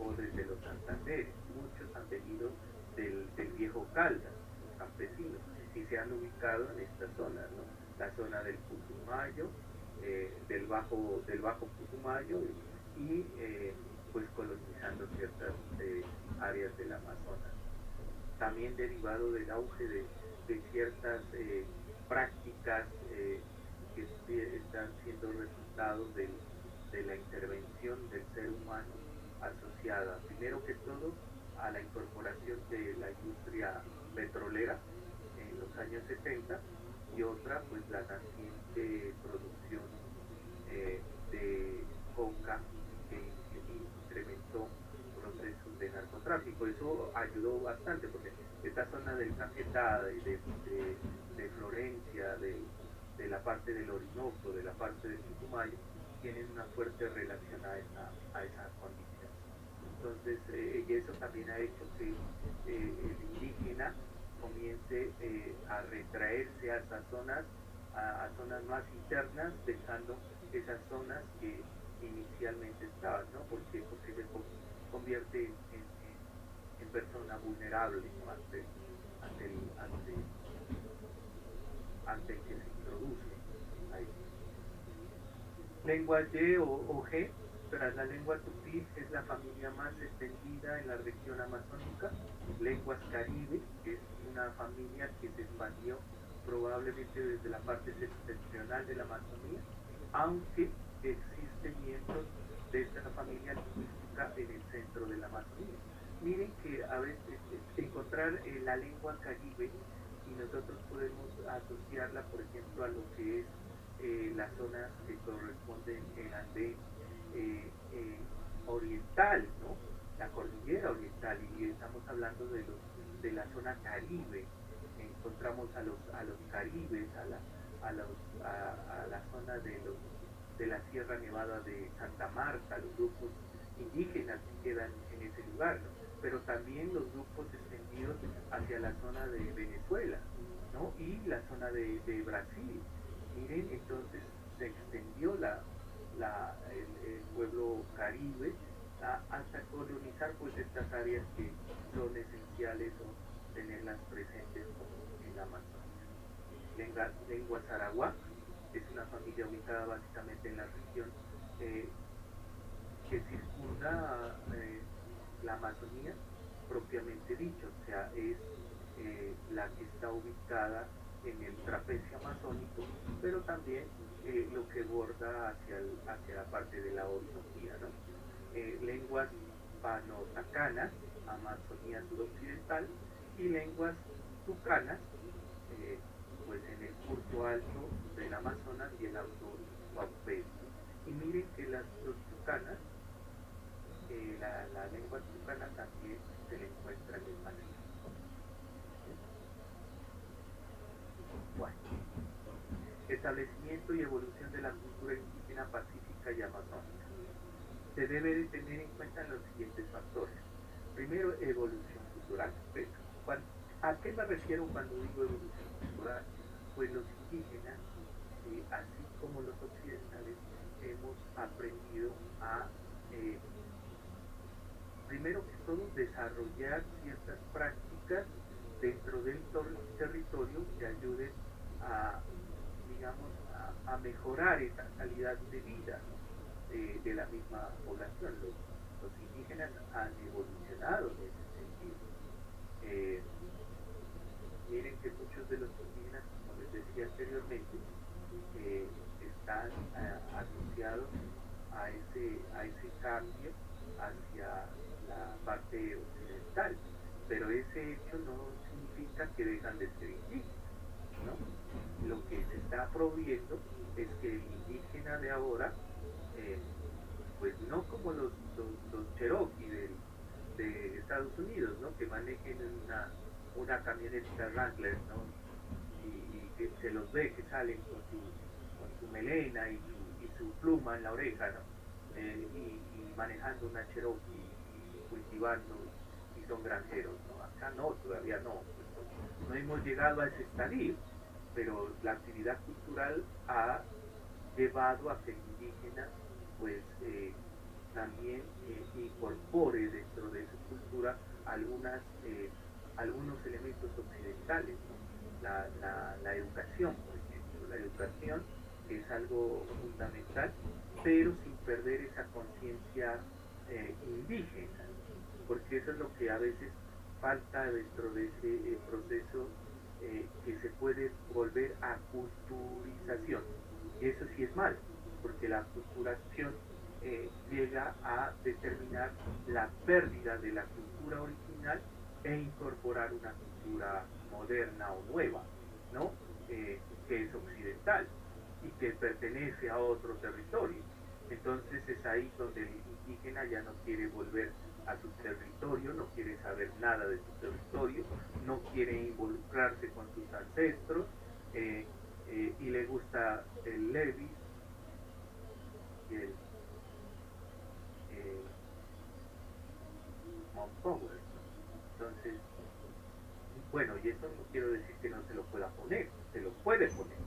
o desde los Santanderes, muchos han venido del viejo Caldas, los campesinos, y se han ubicado en esta zona, ¿no? La zona del Putumayo, del bajo Putumayo y pues colonizando ciertas áreas del Amazonas. También derivado del auge de ciertas prácticas que están siendo resultados de la intervención del ser humano asociada, primero que todo, a la incorporación de la industria petrolera en los años 70 y otra, pues la naciente producción de coca que incrementó procesos de narcotráfico. Eso ayudó bastante porque esta zona del Caquetá, de Florencia, de la parte del Orinoco, de la parte del Putumayo, tienen una fuerte relación a esa condición. Entonces, y eso también ha hecho que el indígena comience a retraerse a esas zonas, a zonas más internas, dejando esas zonas que inicialmente estaban, ¿no? Porque se convierte en persona vulnerable, ¿no?, ante el que se introduce ahí. Lengua Y o G, tras la lengua tupí, es la familia más extendida en la región amazónica. Lenguas caribe, que es una familia que se expandió probablemente desde la parte septentrional de la Amazonía, aunque existen miembros de esta familia lingüística en el centro de la Amazonía. Miren que a veces encontrar la lengua caribe y nosotros podemos asociarla, por ejemplo, a lo que es las zonas que corresponden en Andén oriental, ¿no? La cordillera oriental, y estamos hablando de la zona caribe. Encontramos a los caribes, a la zona de la Sierra Nevada de Santa Marta, los grupos indígenas que quedan en ese lugar, ¿no? Pero también los grupos extendidos hacia la zona de Venezuela, ¿no? Y la zona de Brasil. Miren, entonces se extendió el pueblo caribe hasta colonizar pues estas áreas que son esenciales o tenerlas presentes en la Amazonía. Lengua Saragua es una familia ubicada básicamente en la región que circunda la Amazonía propiamente dicho, o sea, es la que está ubicada en el trapecio amazónico, pero también lo que borda hacia la parte de la Orinoquía, ¿no? Lenguas pano-tacanas, Amazonía suroccidental, y lenguas tucanas, eh, pues en el curso alto del Amazonas y el alto Guapés. Y miren que los tucanas, la lengua tucana también se le encuentra en el Pacífico. Bueno, establecimiento y evolución de la cultura indígena pacífica y amazónica. Se debe de tener en cuenta los siguientes factores. Primero, evolución cultural. ¿A qué me refiero cuando digo evolución cultural? Pues los indígenas, así como los occidentales, hemos aprendido a, eh, primero que todo, desarrollar ciertas prácticas dentro del territorio que ayuden a, digamos, a mejorar esa calidad de vida, ¿no? De la misma población. Los indígenas han evolucionado en ese sentido. Eh, Miren que muchos de los indígenas, como les decía anteriormente, están asociados a ese cambio hacia la parte occidental, pero ese hecho no significa que dejan de ser indígenas, ¿no? Lo que se está prohibiendo es que el indígena de ahora, eh, pues no como los Cherokee de Estados Unidos, ¿no? Que manejen una camioneta Wrangler, ¿no? Y que se los ve que salen con su melena y su pluma en la oreja, ¿no? Y manejando una Cherokee y cultivando y son granjeros, ¿no? Acá no, todavía no, pues no hemos llegado a ese estadio, pero la actividad cultural ha llevado a que el indígena pues también incorpore dentro de su cultura algunos elementos occidentales, ¿no? La educación, por ejemplo, la educación es algo fundamental, pero sin perder esa conciencia indígena, porque eso es lo que a veces falta dentro de ese proceso que se puede volver a culturización. Y eso sí es malo, porque la culturación llega a determinar la pérdida de la cultura original e incorporar una cultura moderna o nueva, ¿no? Que es occidental y que pertenece a otro territorio. Entonces es ahí donde el indígena ya no quiere volver a su territorio, no quiere saber nada de su territorio, no quiere involucrarse con sus ancestros, y le gusta el Levis y el Mount Power, ¿no? Entonces, bueno, y eso no quiero decir que no se lo pueda poner, se lo puede poner,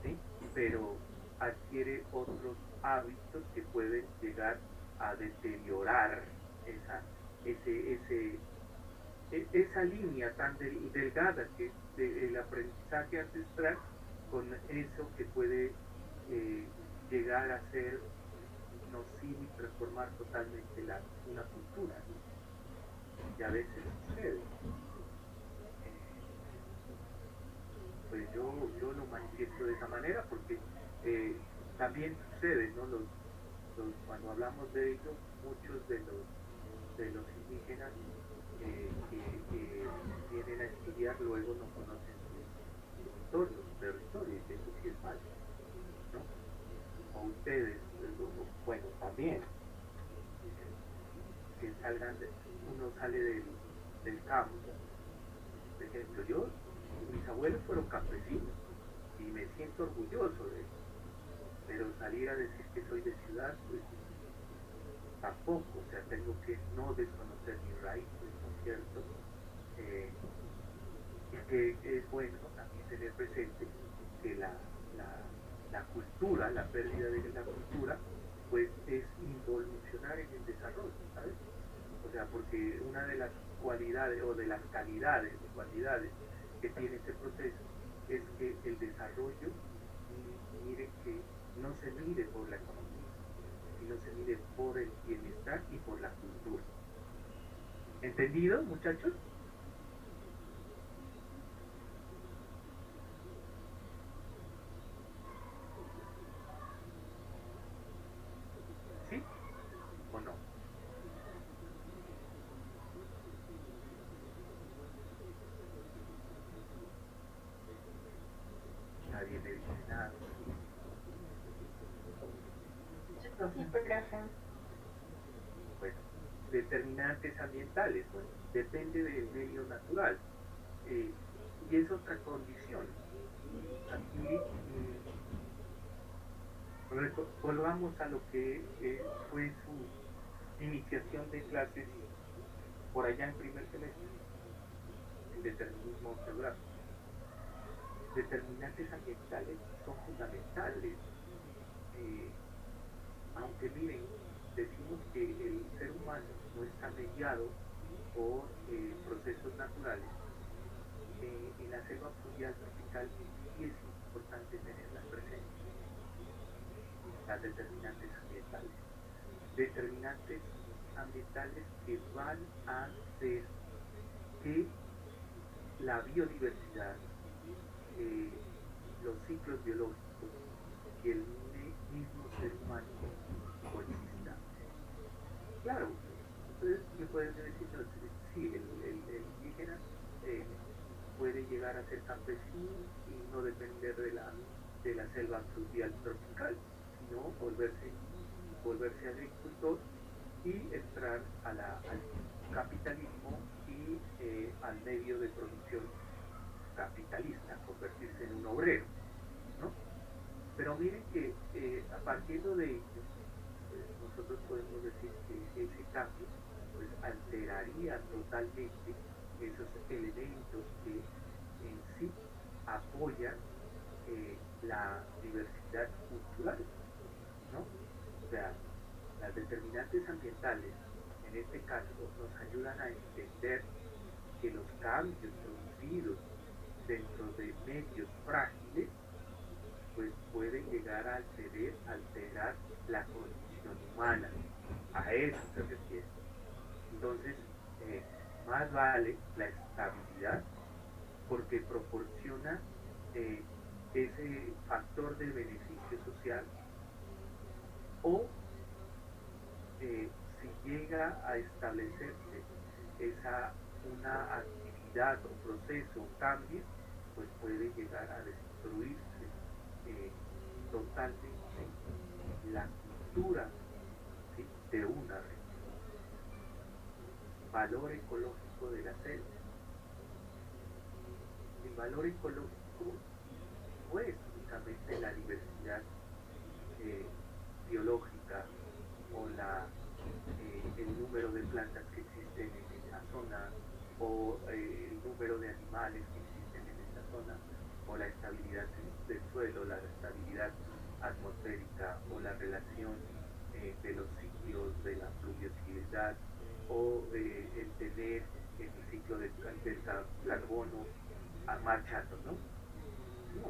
¿sí? Pero adquiere otros hábitos que pueden llegar a deteriorar esa, esa línea tan delgada que es el aprendizaje ancestral con eso que puede llegar a ser nocivo y transformar totalmente una cultura, ¿no? Y a veces sucede. Pues yo lo manifiesto de esa manera porque también sucede, ¿no? Cuando hablamos de ello, muchos de los indígenas que vienen a estudiar luego no conocen su entorno, su territorio, y eso sí es malo, ¿no? O ustedes, bueno, también, que uno sale del campo. Por ejemplo, mis abuelos fueron campesinos y me siento orgulloso de eso, pero salir a decir que soy de ciudad, pues tampoco, o sea, tengo que no desconocer mis raíces, ¿no es cierto? Y que es bueno también tener presente que la cultura, la pérdida de la cultura, pues es involucionar en el desarrollo, ¿sabes? O sea, porque una de las cualidades o de las calidades o cualidades que tiene este proceso es que el desarrollo, mire que no se mide por la economía, sino se mide por el bienestar y por la cultura. ¿Entendido, muchachos? ¿Sí o no? Nadie me dice nada. Sí, profe. Bueno, determinantes ambientales, bueno, depende del medio natural. eh, y es otra condición. Aquí volvamos a lo que fue su iniciación de clases por allá en primer semestre, en determinismo geográfico. Determinantes ambientales son fundamentales. eh, Aunque miren, decimos que el ser humano no está mediado por procesos naturales, en la selva pluvial tropical sí es importante tenerlas presentes, las determinantes ambientales. Determinantes ambientales que van a hacer que la biodiversidad, eh, los ciclos biológicos y el mismo ser humano coexistan. Claro, ustedes me pueden decir, no, sí, el indígena eh, puede llegar a ser campesino y no depender de la selva pluvial tropical, sino volverse agricultor y entrar al capitalismo y al medio de producción capitalista, convertirse en un obrero, ¿no? Pero miren que a partir de ello, nosotros podemos decir que ese cambio pues alteraría totalmente esos elementos que en sí apoyan la diversidad cultural, ¿no? O sea, las determinantes ambientales, en este caso, nos ayudan a entender que los cambios producidos dentro de medios frágiles, pues pueden llegar a alterar la condición humana. A eso se refiere. Entonces, eh, más vale la estabilidad porque proporciona eh, ese factor de beneficio social o si llega a establecerse una actividad o proceso o cambio, pues puede llegar a destruirse totalmente la cultura, ¿sí?, de una región. Valor ecológico de la selva. El valor ecológico no es únicamente la diversidad eh, biológica o el número de plantas que existen en esa zona o el número de animales que existen en esa zona o la estabilidad del suelo, la estabilidad atmosférica o la relación de los ciclos de la pluviosidad o el tener el ciclo del carbono marchando, ¿no? No,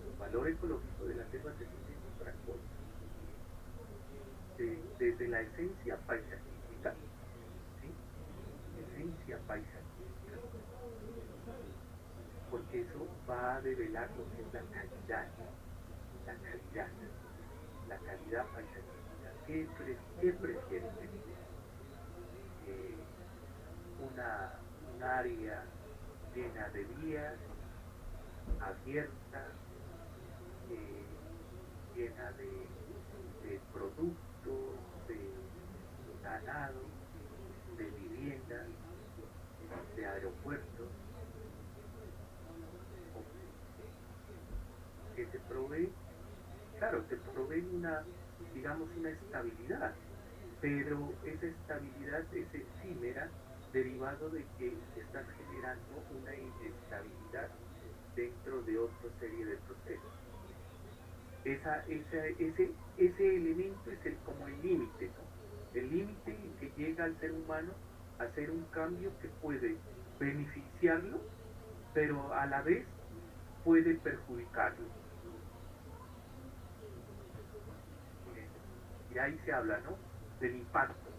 el valor ecológico de la selva se define en otra cosa. Desde la esencia paisajística, ¿sí? Esencia paisajística, porque eso va a develar lo que es la calidad, la calidad paisajística. ¿Qué prefieren? Eh, un área llena de vías, abierta, eh, llena de productos, de ganado, de viviendas, de aeropuertos, que te proveen, claro, te proveen digamos, una estabilidad, pero esa estabilidad es efímera derivado de que estás generando una inestabilidad dentro de otra serie de procesos. Ese elemento es como el límite, ¿no? El límite en que llega al ser humano a hacer un cambio que puede beneficiarlo, pero a la vez puede perjudicarlo. Y ahí se habla, ¿no?, del impacto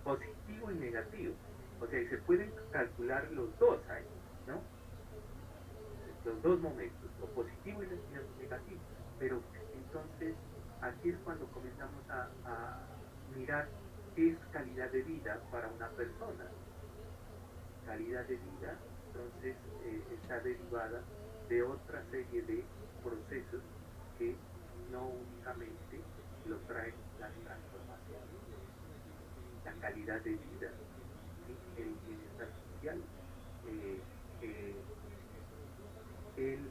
positivo y negativo. O sea, y se pueden calcular los dos ahí, ¿no? Los dos momentos, lo positivo y lo negativo. Pero entonces, aquí es cuando comenzamos a mirar qué es calidad de vida para una persona. Calidad de vida, entonces, está derivada de otra serie de procesos que no únicamente lo traen las transformaciones. La calidad de vida, ¿sí? El bienestar social, eh, eh, el,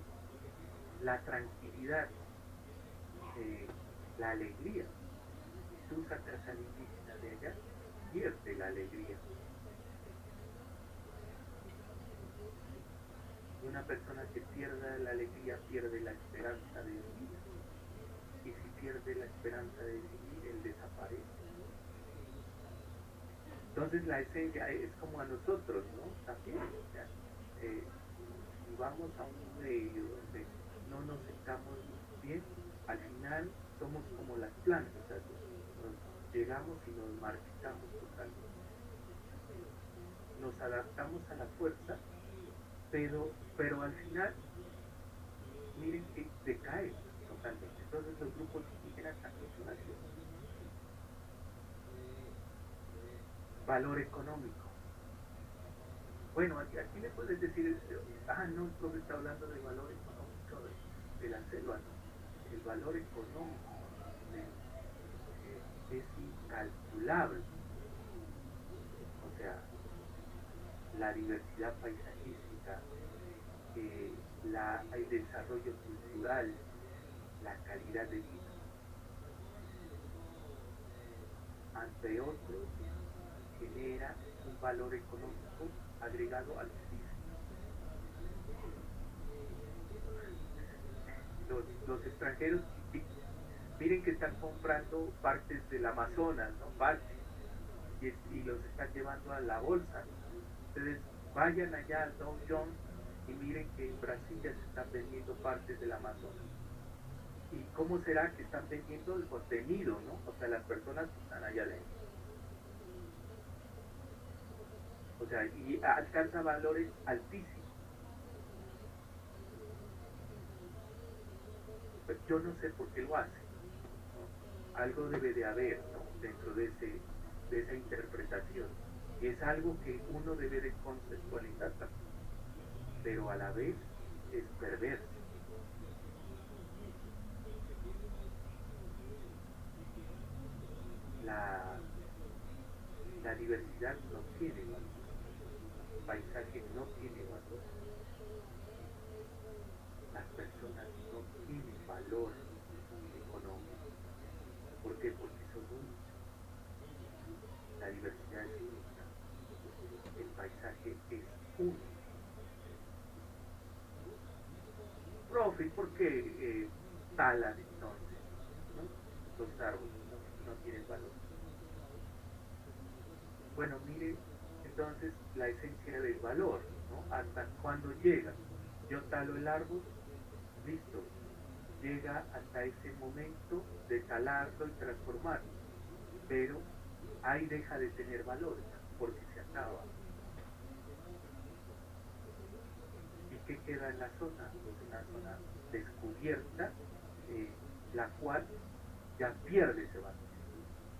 la tranquilidad, eh, la alegría. Si tú sacas al indígena de allá, pierde la alegría. Y una persona que pierda la alegría pierde la esperanza de vivir. Y si pierde la esperanza de vivir, él desaparece. Entonces la esencia es como a nosotros, ¿no? También, o sea, si vamos a un medio donde no nos sentamos bien, al final somos como las plantas, o sea, nos llegamos y nos marchitamos totalmente. Nos adaptamos a la fuerza, pero al final, miren que decae totalmente. Entonces los grupos indígenas también son así. Valor económico. Bueno, aquí le puedes decir, no, el profe está hablando de valor económico de la selva, ¿no? El valor económico es incalculable. O sea, la diversidad paisajística, el desarrollo cultural, la calidad de vida. Ante otros, genera un valor económico agregado altísimo. Los extranjeros, miren que están comprando partes del Amazonas, ¿no? Partes, y los están llevando a la bolsa. Ustedes vayan allá al Dow Jones y miren que en Brasil ya se están vendiendo partes del Amazonas. ¿Y cómo será que están vendiendo el contenido, ¿no? O sea, las personas que están allá adentro. O sea, y alcanza valores altísimos. Pues yo no sé por qué lo hace, ¿no? Algo debe de haber, ¿no? Dentro de esa interpretación. Y es algo que uno debe de conceptualizar también, pero a la vez es perverso. La diversidad no tiene valor, el paisaje no tiene valor, las personas no tienen valor económico. ¿Por qué? Porque son únicas. La diversidad es única, el paisaje es único. Profe, ¿por qué talan entonces, ¿no? Los árboles no tienen valor? Bueno, mire, entonces la esencia del valor, ¿no? Hasta cuando llega. Yo talo el árbol, listo, llega hasta ese momento de talarlo y transformarlo, pero ahí deja de tener valor, porque se acaba. ¿Y qué queda en la zona? Pues una zona descubierta, la cual ya pierde ese valor,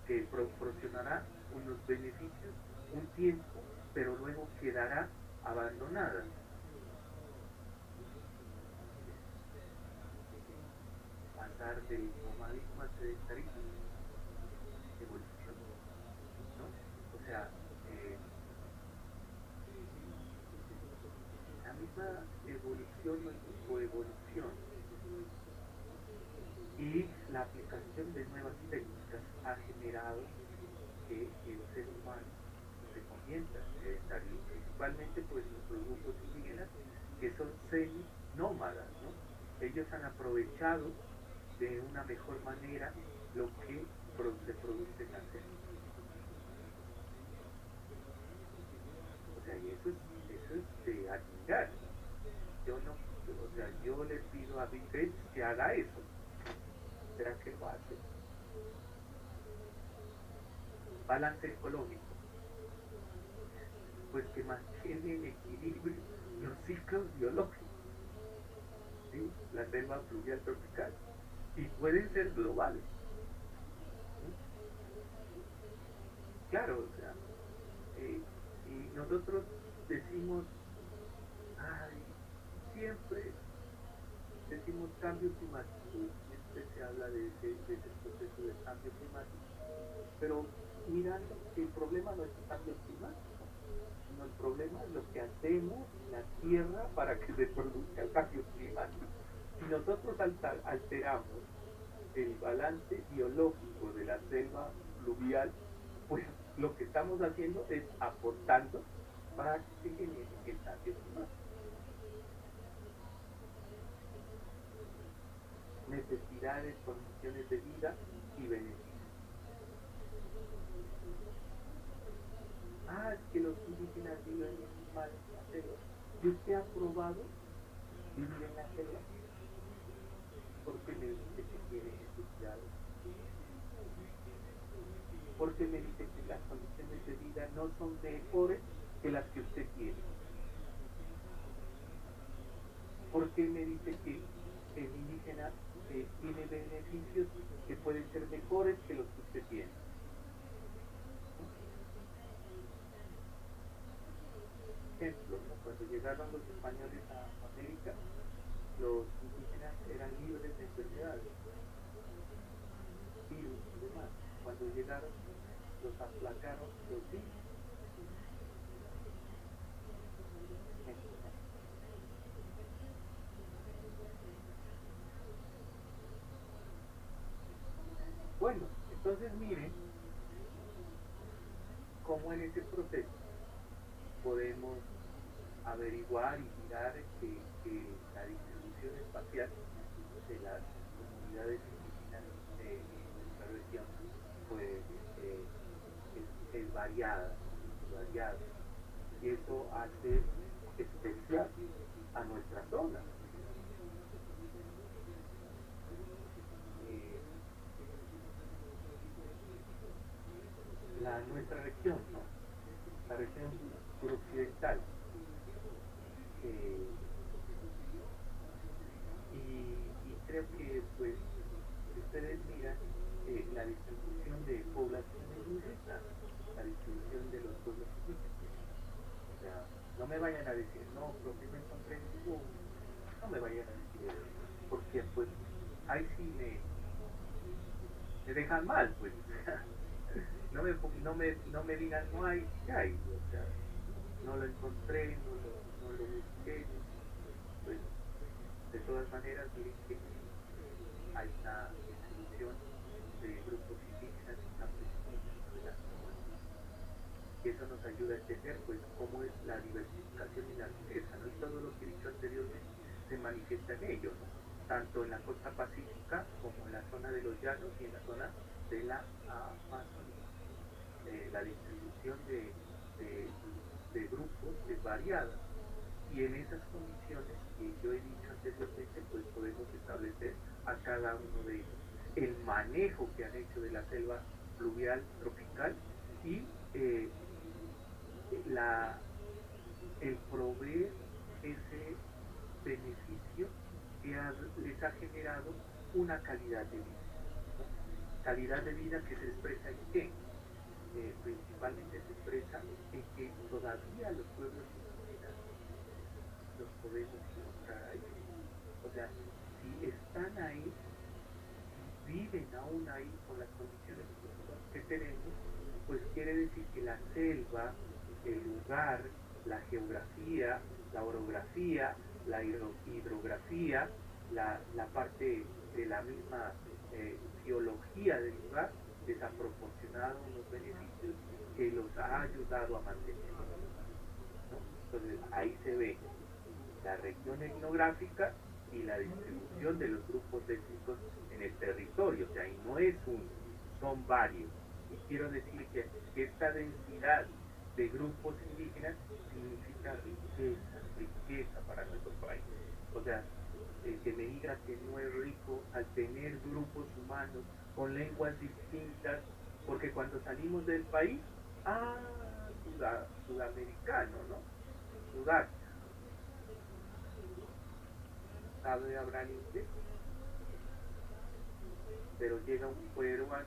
que proporcionará unos beneficios un tiempo, pero luego quedará abandonada. Pasar del nomadismo al sedentarismo, evolución, ¿no? O sea, la misma evolución o coevolución y la aplicación de nuevas técnicas ha generado que el ser humano se convierta en sedentario, principalmente pues nuestros grupos indígenas que son semi-nómadas, ¿no? Ellos han aprovechado de una mejor manera lo que se produce en la selva. O sea, y eso es de admirar. Yo no, o sea, yo le pido a Bill Gates que haga eso. ¿Será que lo hace? Balance ecológico. pues que mantiene en equilibrio los ciclos biológicos, ¿sí? La selva fluvial tropical, y pueden ser globales, ¿sí? Claro, o sea, si nosotros decimos, ay, siempre decimos cambio climático, siempre se habla de ese proceso de cambio climático, pero mirando que el problema no es el cambio climático, sino el problema es lo que hacemos en la tierra para que se produzca el cambio climático. Si nosotros alteramos el balance biológico de la selva fluvial, pues lo que estamos haciendo es aportando para que se genere el cambio climático. Necesidades, condiciones de vida y beneficios. Ah, es que los indígenas viven mal en la selva. ¿Y usted ha probado vivir en la selva? ¿Por qué me dice que tiene necesidades? ¿Por qué me dice que las condiciones de vida no son mejores que las que usted tiene? ¿Por qué me dice que el indígena tiene beneficios que pueden ser mejores que los que usted tiene? Ejemplo, ¿no? Cuando llegaron los españoles a América, los indígenas eran libres de enfermedades, virus y demás. Cuando llegaron, los aplacaron los virus. Bueno, entonces miren cómo en ese proceso podemos averiguar y mirar que la distribución espacial de las comunidades indígenas de nuestra región pues es variada, variada, y eso hace especial a nuestra zona. Nuestra región, ¿no? La región suroccidental, y creo que pues si ustedes miran la distribución de población es muy rica, la distribución de los pueblos indígenas. O sea, no me vayan a decir, no, profe, me encontré en ningún, no me vayan a decir eso, porque pues ahí sí me dejan mal, pues. No me digan, no hay, ¿qué hay? O sea, no lo encontré, no lo busqué. Pues, de todas maneras, miren que hay una distribución de grupos indígenas y campesinos de la zona. Y eso nos ayuda a entender, pues, cómo es la diversificación y la riqueza, ¿no? Y todo lo que he dicho anteriormente se manifiesta en ello, ¿no? Tanto en la costa pacífica como en la zona de los llanos y en la zona de la Amazonía. La distribución de grupos es variada, y en esas condiciones que yo he dicho anteriormente pues podemos establecer a cada uno de ellos el manejo que han hecho de la selva fluvial tropical y el proveer ese beneficio que les ha generado una calidad de vida, ¿no? Calidad de vida que se expresa en qué? Principalmente se expresa en que todavía los pueblos indígenas los podemos encontrar ahí. O sea, si están ahí, si viven aún ahí con las condiciones que tenemos, pues quiere decir que la selva, el lugar, la geografía, la orografía, la hidrografía, la parte de la misma geología del lugar, les ha proporcionado unos beneficios que los ha ayudado a mantener, ¿no? Entonces ahí se ve la región etnográfica y la distribución de los grupos étnicos en el territorio. O sea, y no es uno, son varios. Y quiero decir que esta densidad de grupos indígenas significa riqueza para nuestro país. O sea, el que me diga que no es rico al tener grupos humanos con lenguas distintas, porque cuando salimos del país, sudamericano, ¿no? Sudaca. Sabe hablar inglés, pero llega un peruano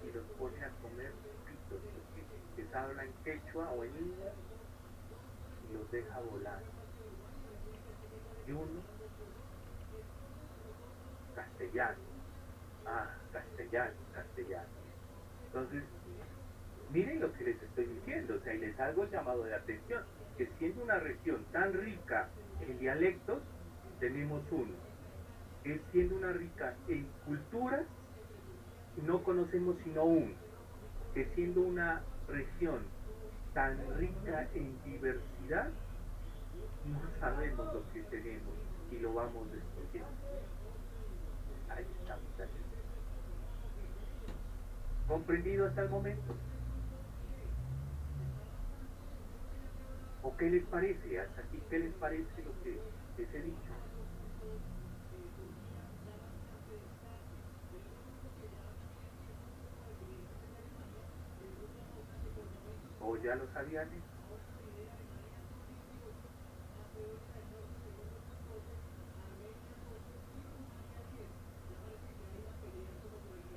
y los pone a comer pitos, que les habla en quechua o en inglés y los deja volar. Y uno, castellano, castellano. Entonces, miren lo que les estoy diciendo, o sea, y les hago el llamado de atención, que siendo una región tan rica en dialectos, tenemos uno, que siendo una rica en culturas, no conocemos sino uno, que siendo una región tan rica en diversidad, no sabemos lo que tenemos y lo vamos descubriendo. Ahí estamos. ¿Comprendido hasta el momento? ¿O qué les parece? Hasta aquí, ¿qué les parece lo que les he dicho? ¿O ya lo sabían?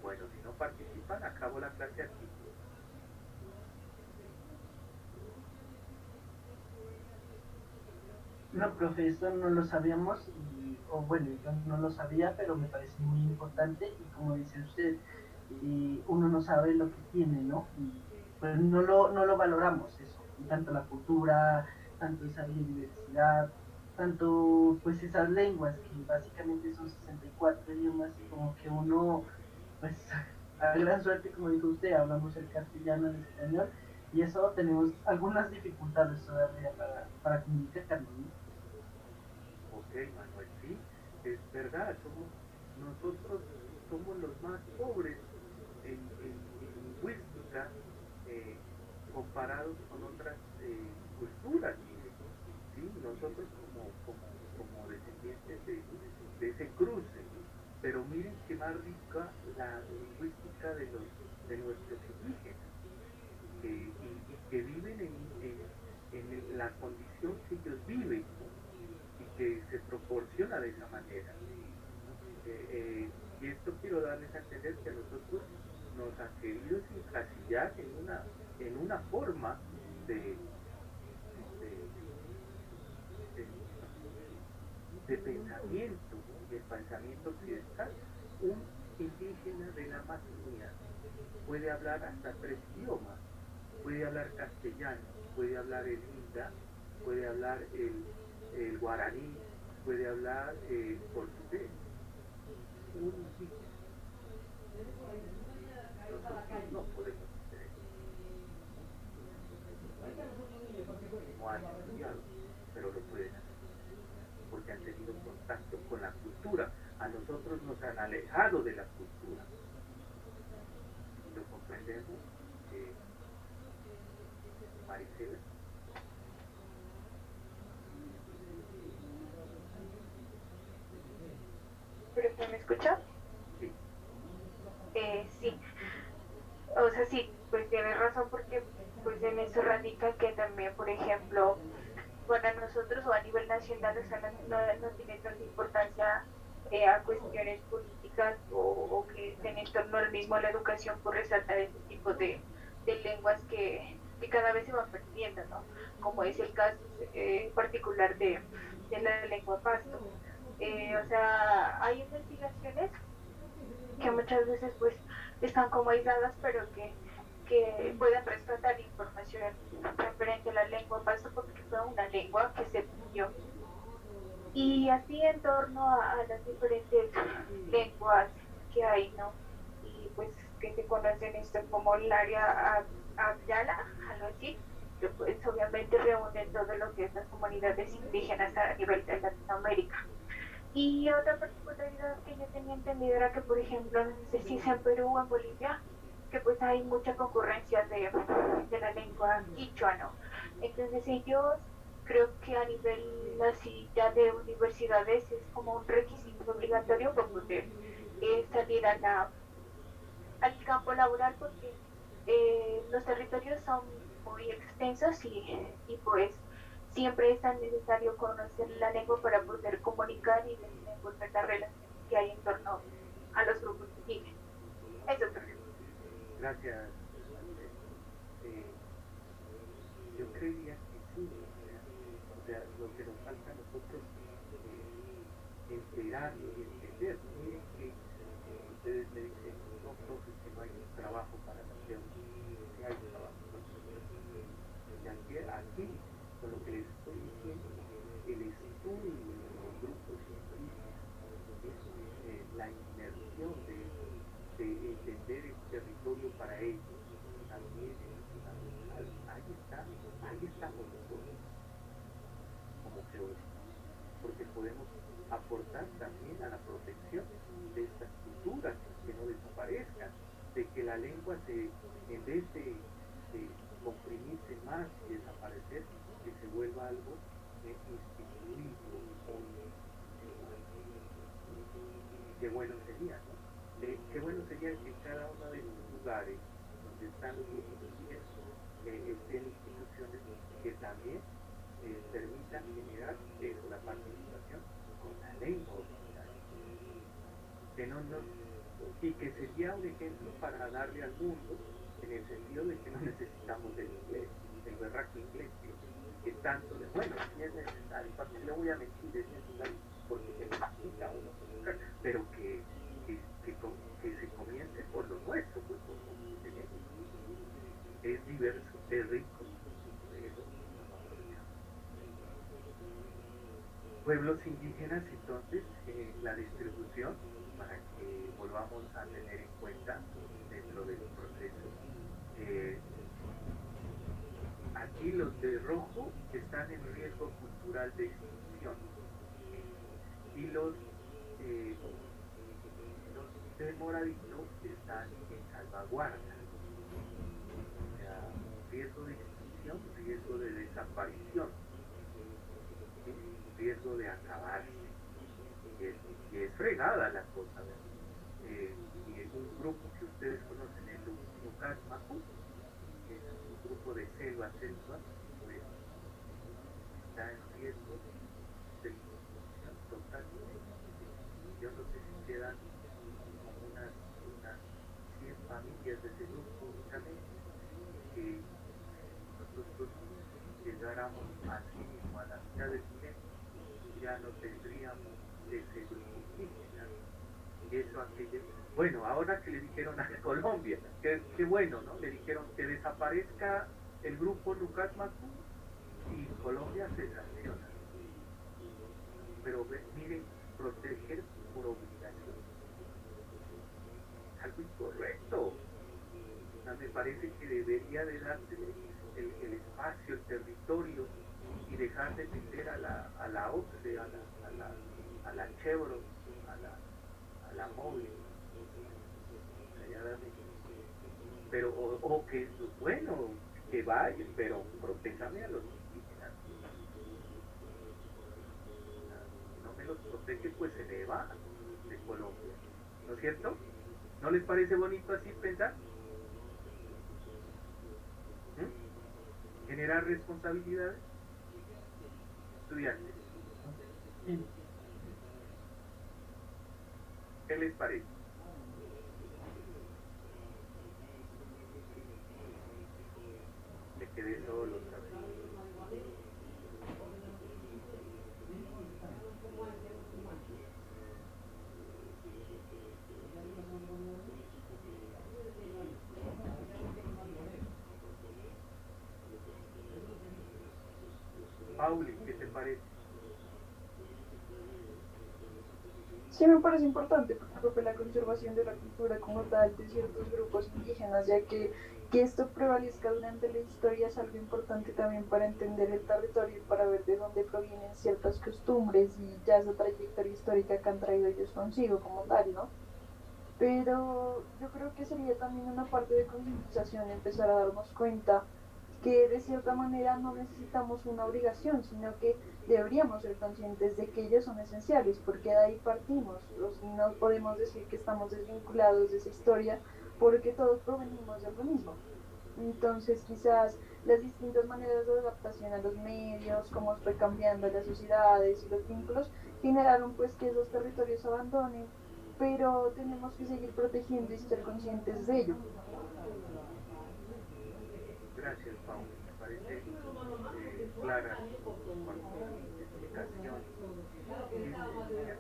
Bueno, si no participan, acabo la clase aquí. No, profe, esto no lo sabíamos, o bueno, yo no lo sabía, pero me parece muy importante y como dice usted, uno no sabe lo que tiene, ¿no? Y pues no lo valoramos eso, y tanto la cultura, tanto esa biodiversidad, tanto pues esas lenguas que básicamente son 64 idiomas, como que uno, pues a gran suerte, como dijo usted, hablamos el castellano, el español, y eso tenemos algunas dificultades todavía para comunicarnos, ¿no? Ok, Manuel, sí, es verdad, nosotros somos los más pobres en lingüística comparados con otras culturas, ¿sí? Nosotros como descendientes de ese cruce, pero miren qué más rica la lingüística de nuestros indígenas, y que viven en la condición que ellos viven, y que se proporciona de esa manera. Y esto quiero darles a entender que a nosotros nos han querido encasillar en una forma de, de, de pensamiento, y el pensamiento occidental. Un indígena de la Amazonía puede hablar hasta 3 idiomas, puede hablar castellano, puede hablar el inda, puede hablar el guaraní, puede hablar el portugués. Un indígena. Nosotros no podemos hacer eso. No han estudiado, pero lo pueden hacer, porque han tenido contacto con la cultura. A nosotros nos han alejado de la cultura. ¿Lo comprendemos, Maricela? ¿Pero me escucha? Sí. Sí. O sea, sí, pues tiene razón porque pues en eso radica que también, por ejemplo, para nosotros o a nivel nacional, o sea, no tiene tanta importancia a cuestiones políticas o que estén en torno al mismo a la educación por resaltar este tipo de lenguas que cada vez se van perdiendo, ¿no? Como es el caso particular de la lengua pasto. O sea, hay investigaciones que muchas veces pues están como aisladas, pero que pueden rescatar información referente a la lengua pasto porque fue una lengua que se perdió. Y así en torno a las diferentes lenguas que hay, ¿no? Y pues que se conocen esto como el área Abyala, algo así, que pues obviamente reúne todo lo que es las comunidades indígenas a nivel de Latinoamérica. Y otra particularidad que yo tenía entendido era que, por ejemplo, no sé si es en Perú o en Bolivia, que pues hay mucha concurrencia de la lengua quichua, ¿no? Entonces ellos creo que a nivel así ya de universidades es como un requisito obligatorio para poder salir al campo laboral porque los territorios son muy extensos y pues siempre es tan necesario conocer la lengua para poder comunicar y desenvolver la relación que hay en torno a los grupos indígenas. Eso es. Gracias. Eh, yo creería que sí, o sea, lo que nos falta a nosotros enterarnos y entender. Miren que ustedes me dicen, no, profe, que no hay trabajo para los deudas. Sí hay trabajo para los deudas. Y aquí, con lo que les estoy diciendo, el estudio de los grupos indígenas es la inmersión de entender el territorio para ellos. También es fundamental. Ahí estamos nosotros, como geólogos, porque podemos aportar también a la protección de estas culturas, que no desaparezcan, de que la lengua en vez de comprimirse más y desaparecer, que se vuelva algo instituido, qué bueno sería, ¿no? Qué bueno sería que en cada uno de los lugares donde están los grupos indígenas estén instituciones que también permitan generar eso, la participación con la lengua original. Que y que sería un ejemplo para darle al mundo, en el sentido de que no necesitamos el inglés, el berraco inglés, que tanto bueno, si es necesario, ¿para qué le voy a mentir? Es necesario porque se necesita uno, pero que se comience por lo nuestro, pues por lo que tenemos. Es diverso, es rico, eso no lo aprovechamos. Pueblos indígenas, entonces, la distribución, para que volvamos a tener en cuenta dentro del proceso. Aquí los de rojo están en riesgo cultural de extinción y los de moradito están en salvaguarda. O sea, riesgo de extinción, riesgo de desaparición, ¿sí? Riesgo de acabarse. Y es fregada la cosa, y es un grupo que ustedes conocen, el Lucas Macu, que es un grupo de selva, pues está en riesgo de extinción totalmente. Yo no sé si quedan como unas 100 familias de ese grupo únicamente, que nosotros llegáramos así mismo a la mitad del milenio, ya no tendríamos ese grupo indígena. Y eso aquello. Bueno, ahora que le dijeron a Colombia, que bueno, ¿no? Le dijeron que desaparezca el grupo Lucas Macu y Colombia se sanciona. Pero miren, proteger por obligación es algo incorrecto. O sea, me parece que debería de darse el espacio, el territorio y dejar de meter a la OCDE, a la Chevron, a la móvil. Pero, o que, bueno, que vayan, pero protéjame a los indígenas. Si no me los protege, pues se le va de Colombia. ¿No es cierto? ¿No les parece bonito así pensar? Generar responsabilidades. Estudiantes. ¿Qué les parece? Me quedé solo, ¿sabes? Pauli, ¿qué te parece? Sí, me parece importante porque la conservación de la cultura como tal de ciertos grupos indígenas, ya que esto prevalezca durante la historia es algo importante también para entender el territorio y para ver de dónde provienen ciertas costumbres y ya esa trayectoria histórica que han traído ellos consigo como tal, ¿no? Pero yo creo que sería también una parte de concientización empezar a darnos cuenta que de cierta manera no necesitamos una obligación, sino que deberíamos ser conscientes de que ellos son esenciales, porque de ahí partimos. No podemos decir que estamos desvinculados de esa historia, porque todos provenimos de lo mismo. Entonces quizás las distintas maneras de adaptación a los medios, cómo fue cambiando las sociedades y los vínculos, generaron pues que esos territorios abandonen, pero tenemos que seguir protegiendo y ser conscientes de ello. Gracias, Pau. Me parece clara con tu explicación. Y es nuestra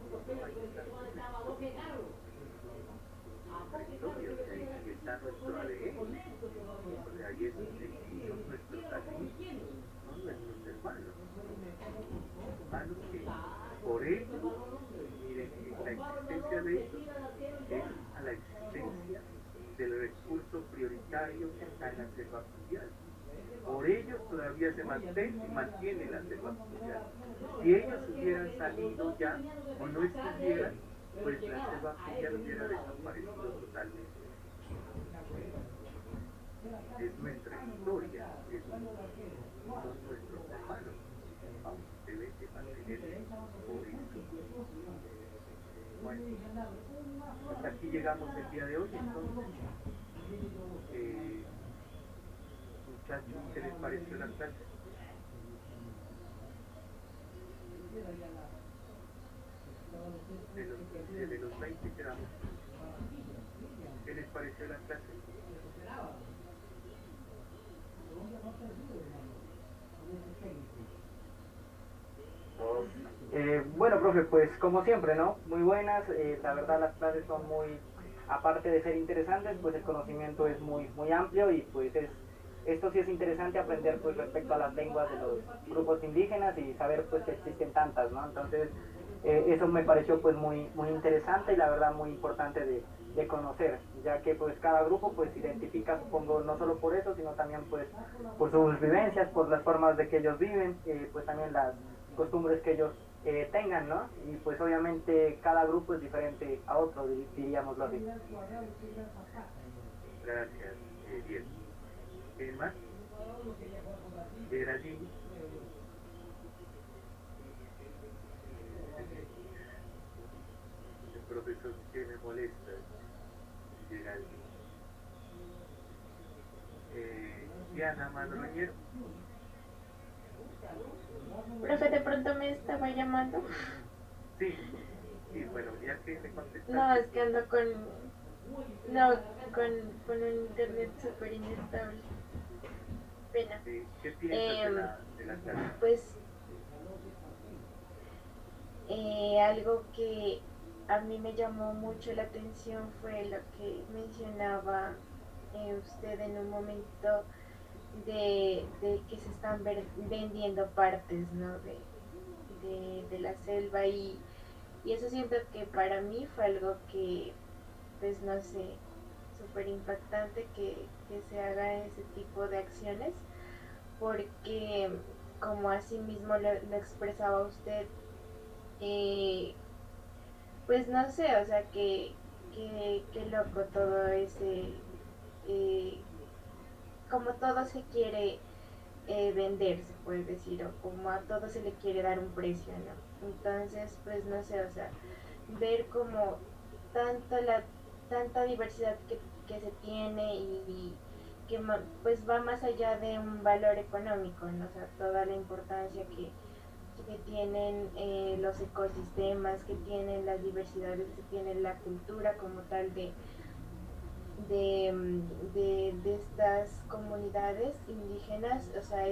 historia, o sea, ahí está nuestro ADN. O sea, ahí son nuestros amigos, son nuestros hermanos. Hermanos que por ello, miren, la existencia de ellos es a la existencia del recurso prioritario que está en la selva pluvial. Por ellos todavía se mantiene la selva pluvial. Si ellos hubieran salido ya o no estuvieran, pues la selva pluvial hubiera desaparecido totalmente. Es nuestra historia, son nuestros hermanos. Vamos, deben de mantener por eso. Bueno, hasta aquí llegamos el día de hoy, entonces. Muchachos, ¿qué les pareció la clase? De los 20 quedamos. ¿Qué les pareció la clase? Bueno, profe, pues como siempre, ¿no? Muy buenas, la verdad las clases son muy, aparte de ser interesantes, pues el conocimiento es muy amplio y pues esto sí es interesante aprender pues respecto a las lenguas de los grupos indígenas y saber pues que existen tantas, ¿no? Entonces, eso me pareció pues muy interesante y la verdad muy importante de conocer, ya que pues cada grupo pues se identifica, supongo, no solo por eso, sino también pues por sus vivencias, por las formas de que ellos viven, pues también las costumbres que ellos tengan, ¿no? Y pues obviamente cada grupo es diferente a otro, diríamoslo así. Gracias, Diego. ¿Quién más? Geraldine. El profesor que me molesta, Geraldine. Diana Madroñero. Profe, de pronto me estaba llamando. Sí, sí, bueno, ya que me contestaste. No, es que ando con un internet súper inestable. Pena. Sí, ¿qué piensas de la clase? Pues algo que a mí me llamó mucho la atención fue lo que mencionaba usted en un momento de que se están vendiendo partes, ¿no? de la selva y eso siento que para mí fue algo que, pues no sé, súper impactante que se haga ese tipo de acciones porque como así mismo lo expresaba usted, pues no sé, o sea, que loco todo ese, eh, como todo se quiere vender, se puede decir, o como a todo se le quiere dar un precio, ¿no? Entonces, pues no sé, o sea, ver como tanta diversidad que se tiene y que pues va más allá de un valor económico, ¿no? O sea, toda la importancia que tienen los ecosistemas, que tienen las diversidades, que tiene la cultura como tal de estas comunidades indígenas, o sea,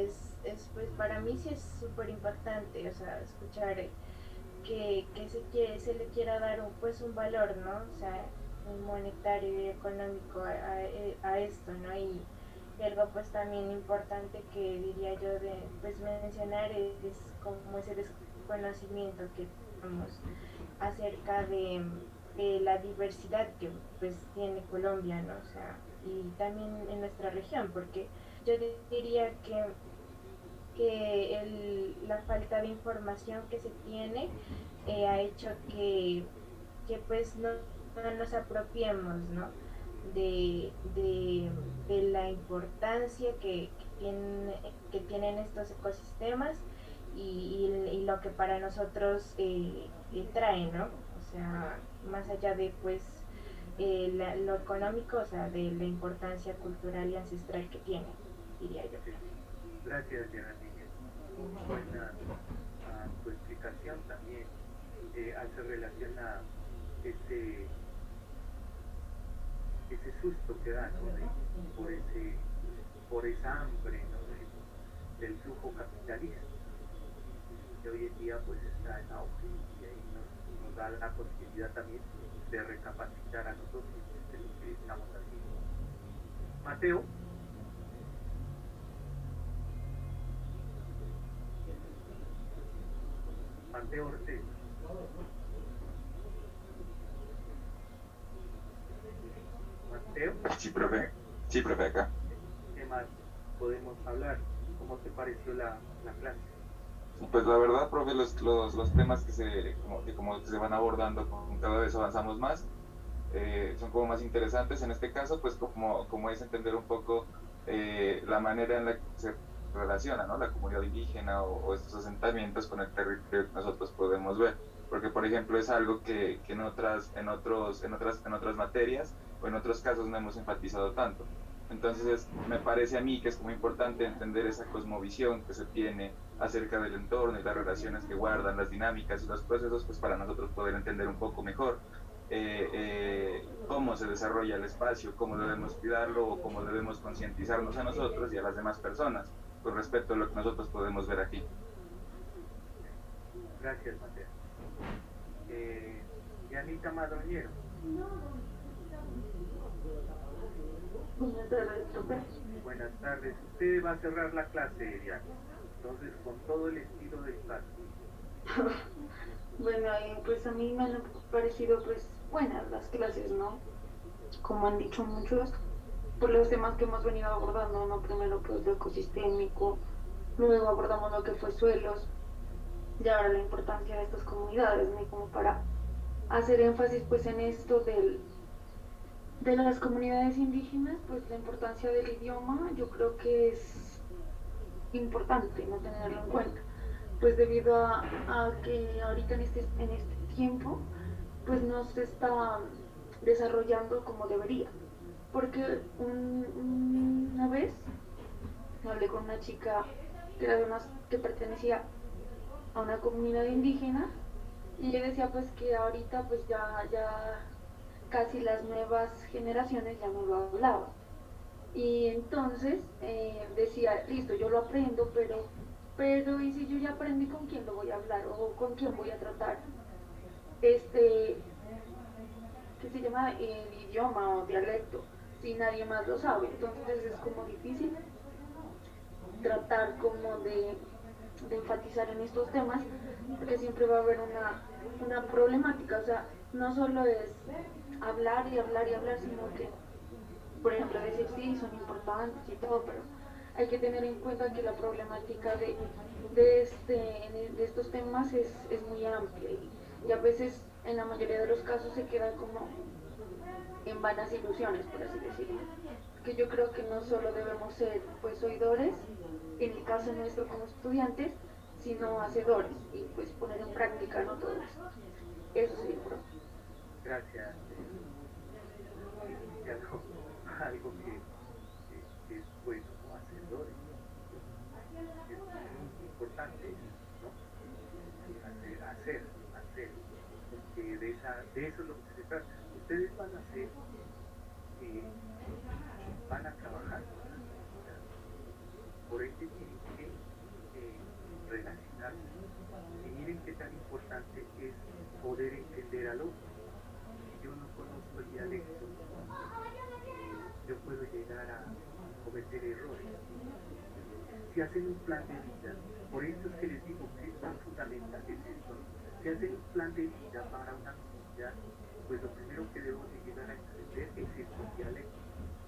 pues para mí sí es súper impactante, o sea, escuchar se le quiera dar pues un valor, ¿no? O sea, un monetario y económico a esto, ¿no? Y algo pues también importante que diría yo de pues mencionar es como ese desconocimiento que tenemos acerca de la diversidad que pues tiene Colombia, ¿no? O sea, y también en nuestra región, porque yo diría que la falta de información que se tiene ha hecho que no nos apropiemos, ¿no? De la importancia que tienen estos ecosistemas y lo que para nosotros trae, ¿no? O sea, más allá de pues lo económico, o sea, de la importancia cultural y ancestral que tiene, diría yo. Gracias, Geraldine. Buena tu explicación también hace relación a ese, ese susto que da, ¿no? Por esa hambre, ¿no? Del flujo capitalista que hoy en día pues está en auge y ahí nos da la posibilidad también de recapacitar a nosotros de lo que estamos haciendo. Mateo. Mateo Ortega. Mateo. Sí, profe, acá. ¿Qué más podemos hablar? ¿Cómo te pareció la clase? Pues la verdad, profe, los temas como que se van abordando cada vez avanzamos más, son como más interesantes. En este caso, pues como es entender un poco la manera en la que se relaciona, ¿no? La comunidad indígena o estos asentamientos con el territorio que nosotros podemos ver. Porque, por ejemplo, es algo que en otras materias o en otros casos no hemos enfatizado tanto. Entonces, me parece a mí que es muy importante entender esa cosmovisión que se tiene acerca del entorno y las relaciones que guardan, las dinámicas y los procesos, pues para nosotros poder entender un poco mejor cómo se desarrolla el espacio, cómo debemos cuidarlo o cómo debemos concientizarnos a nosotros y a las demás personas con respecto a lo que nosotros podemos ver aquí. Gracias, Mateo. Yanita Madroñero. Buenas tardes, profe. Buenas tardes. Usted va a cerrar la clase, Diana. Entonces, con todo el estilo del caso. Bueno, pues a mí me han parecido pues buenas las clases, ¿no? Como han dicho muchos, por los temas que hemos venido abordando, ¿no? Primero pues lo ecosistémico, luego abordamos lo que fue suelos, y ahora la importancia de estas comunidades, ¿no? Y como para hacer énfasis pues en esto de las comunidades indígenas, pues la importancia del idioma, yo creo que es importante no tenerlo en cuenta, pues debido a que ahorita en este tiempo pues no se está desarrollando como debería, porque una vez hablé con una chica que que pertenecía a una comunidad indígena y ella decía pues que ahorita pues ya casi las nuevas generaciones ya no lo hablaban. Y entonces decía, listo, yo lo aprendo, pero ¿y si yo ya aprendí con quién lo voy a hablar o con quién voy a tratar? ¿Qué se llama? El idioma o dialecto, si nadie más lo sabe. Entonces es como difícil tratar como de enfatizar en estos temas, porque siempre va a haber una problemática, o sea, no solo es hablar y hablar y hablar, sino que, por ejemplo, decir sí, son importantes y todo, pero hay que tener en cuenta que la problemática de estos temas es muy amplia y a veces, en la mayoría de los casos, se queda como en vanas ilusiones, por así decirlo. Que yo creo que no solo debemos ser pues oidores, en el caso nuestro como estudiantes, sino hacedores y pues poner en práctica, ¿no? Todo esto. Eso sí, profe. Gracias. Y algo que es bueno, ¿no? Hacedores. Es muy importante, ¿no? Hacer, porque de eso es lo que se trata. Ustedes van a hacer, van a trabajar, por ende tienen que relacionarse. Y miren qué tan importante es poder entender al otro. Si yo no conozco el dialecto, yo puedo llegar a cometer errores. Si hacen un plan de vida, por eso es que les digo que es tan fundamental es esto. Si hacen un plan de vida para una comunidad, pues lo primero que debemos de llegar a entender es el dialecto.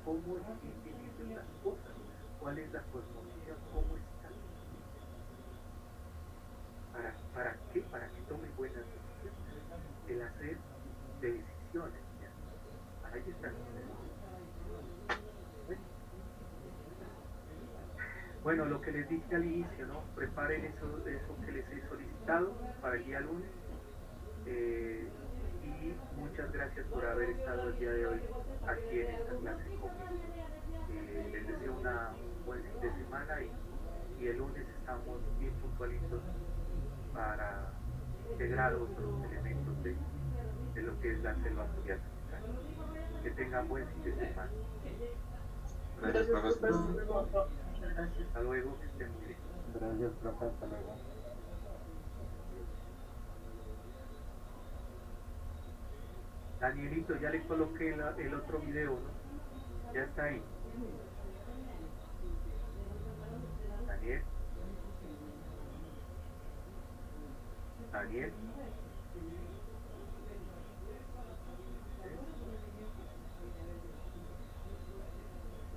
¿Cómo entienden ellos las cosas? ¿Cuál es la cosmovisión? ¿Cómo están? ¿Para qué? Para que tomen buenas decisiones. El hacer de decisiones. ¿Ya? Ahí están. Bueno, lo que les dije al inicio, ¿no? Preparen eso que les he solicitado para el día lunes. Y muchas gracias por haber estado el día de hoy aquí en esta clase conmigo. Les deseo un buen fin de semana y y el lunes estamos bien puntualitos para integrar otros elementos de lo que es la selva fluvial. Que tengan buen fin de semana. Gracias, profesor. Hasta luego, que estén muy bien. Gracias, profe, hasta luego. Danielito, ya le coloqué el otro video, ¿no? Ya está ahí. Daniel. Daniel.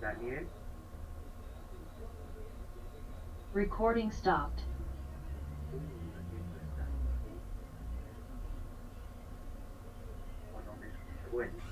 Daniel. Recording stopped. Bueno.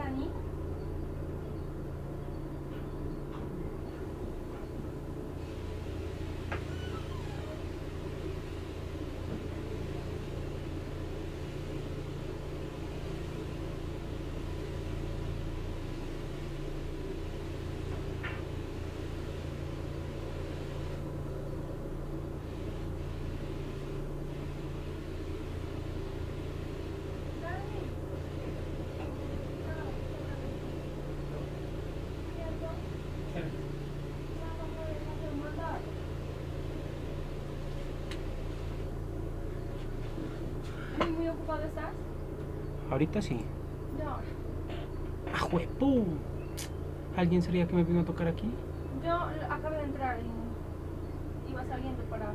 Dani? ¿Muy ocupado estás? Ahorita sí. No. ¡Ah, juepú! ¿Alguien sería que me vino a tocar aquí? Yo acabo de entrar y iba saliendo para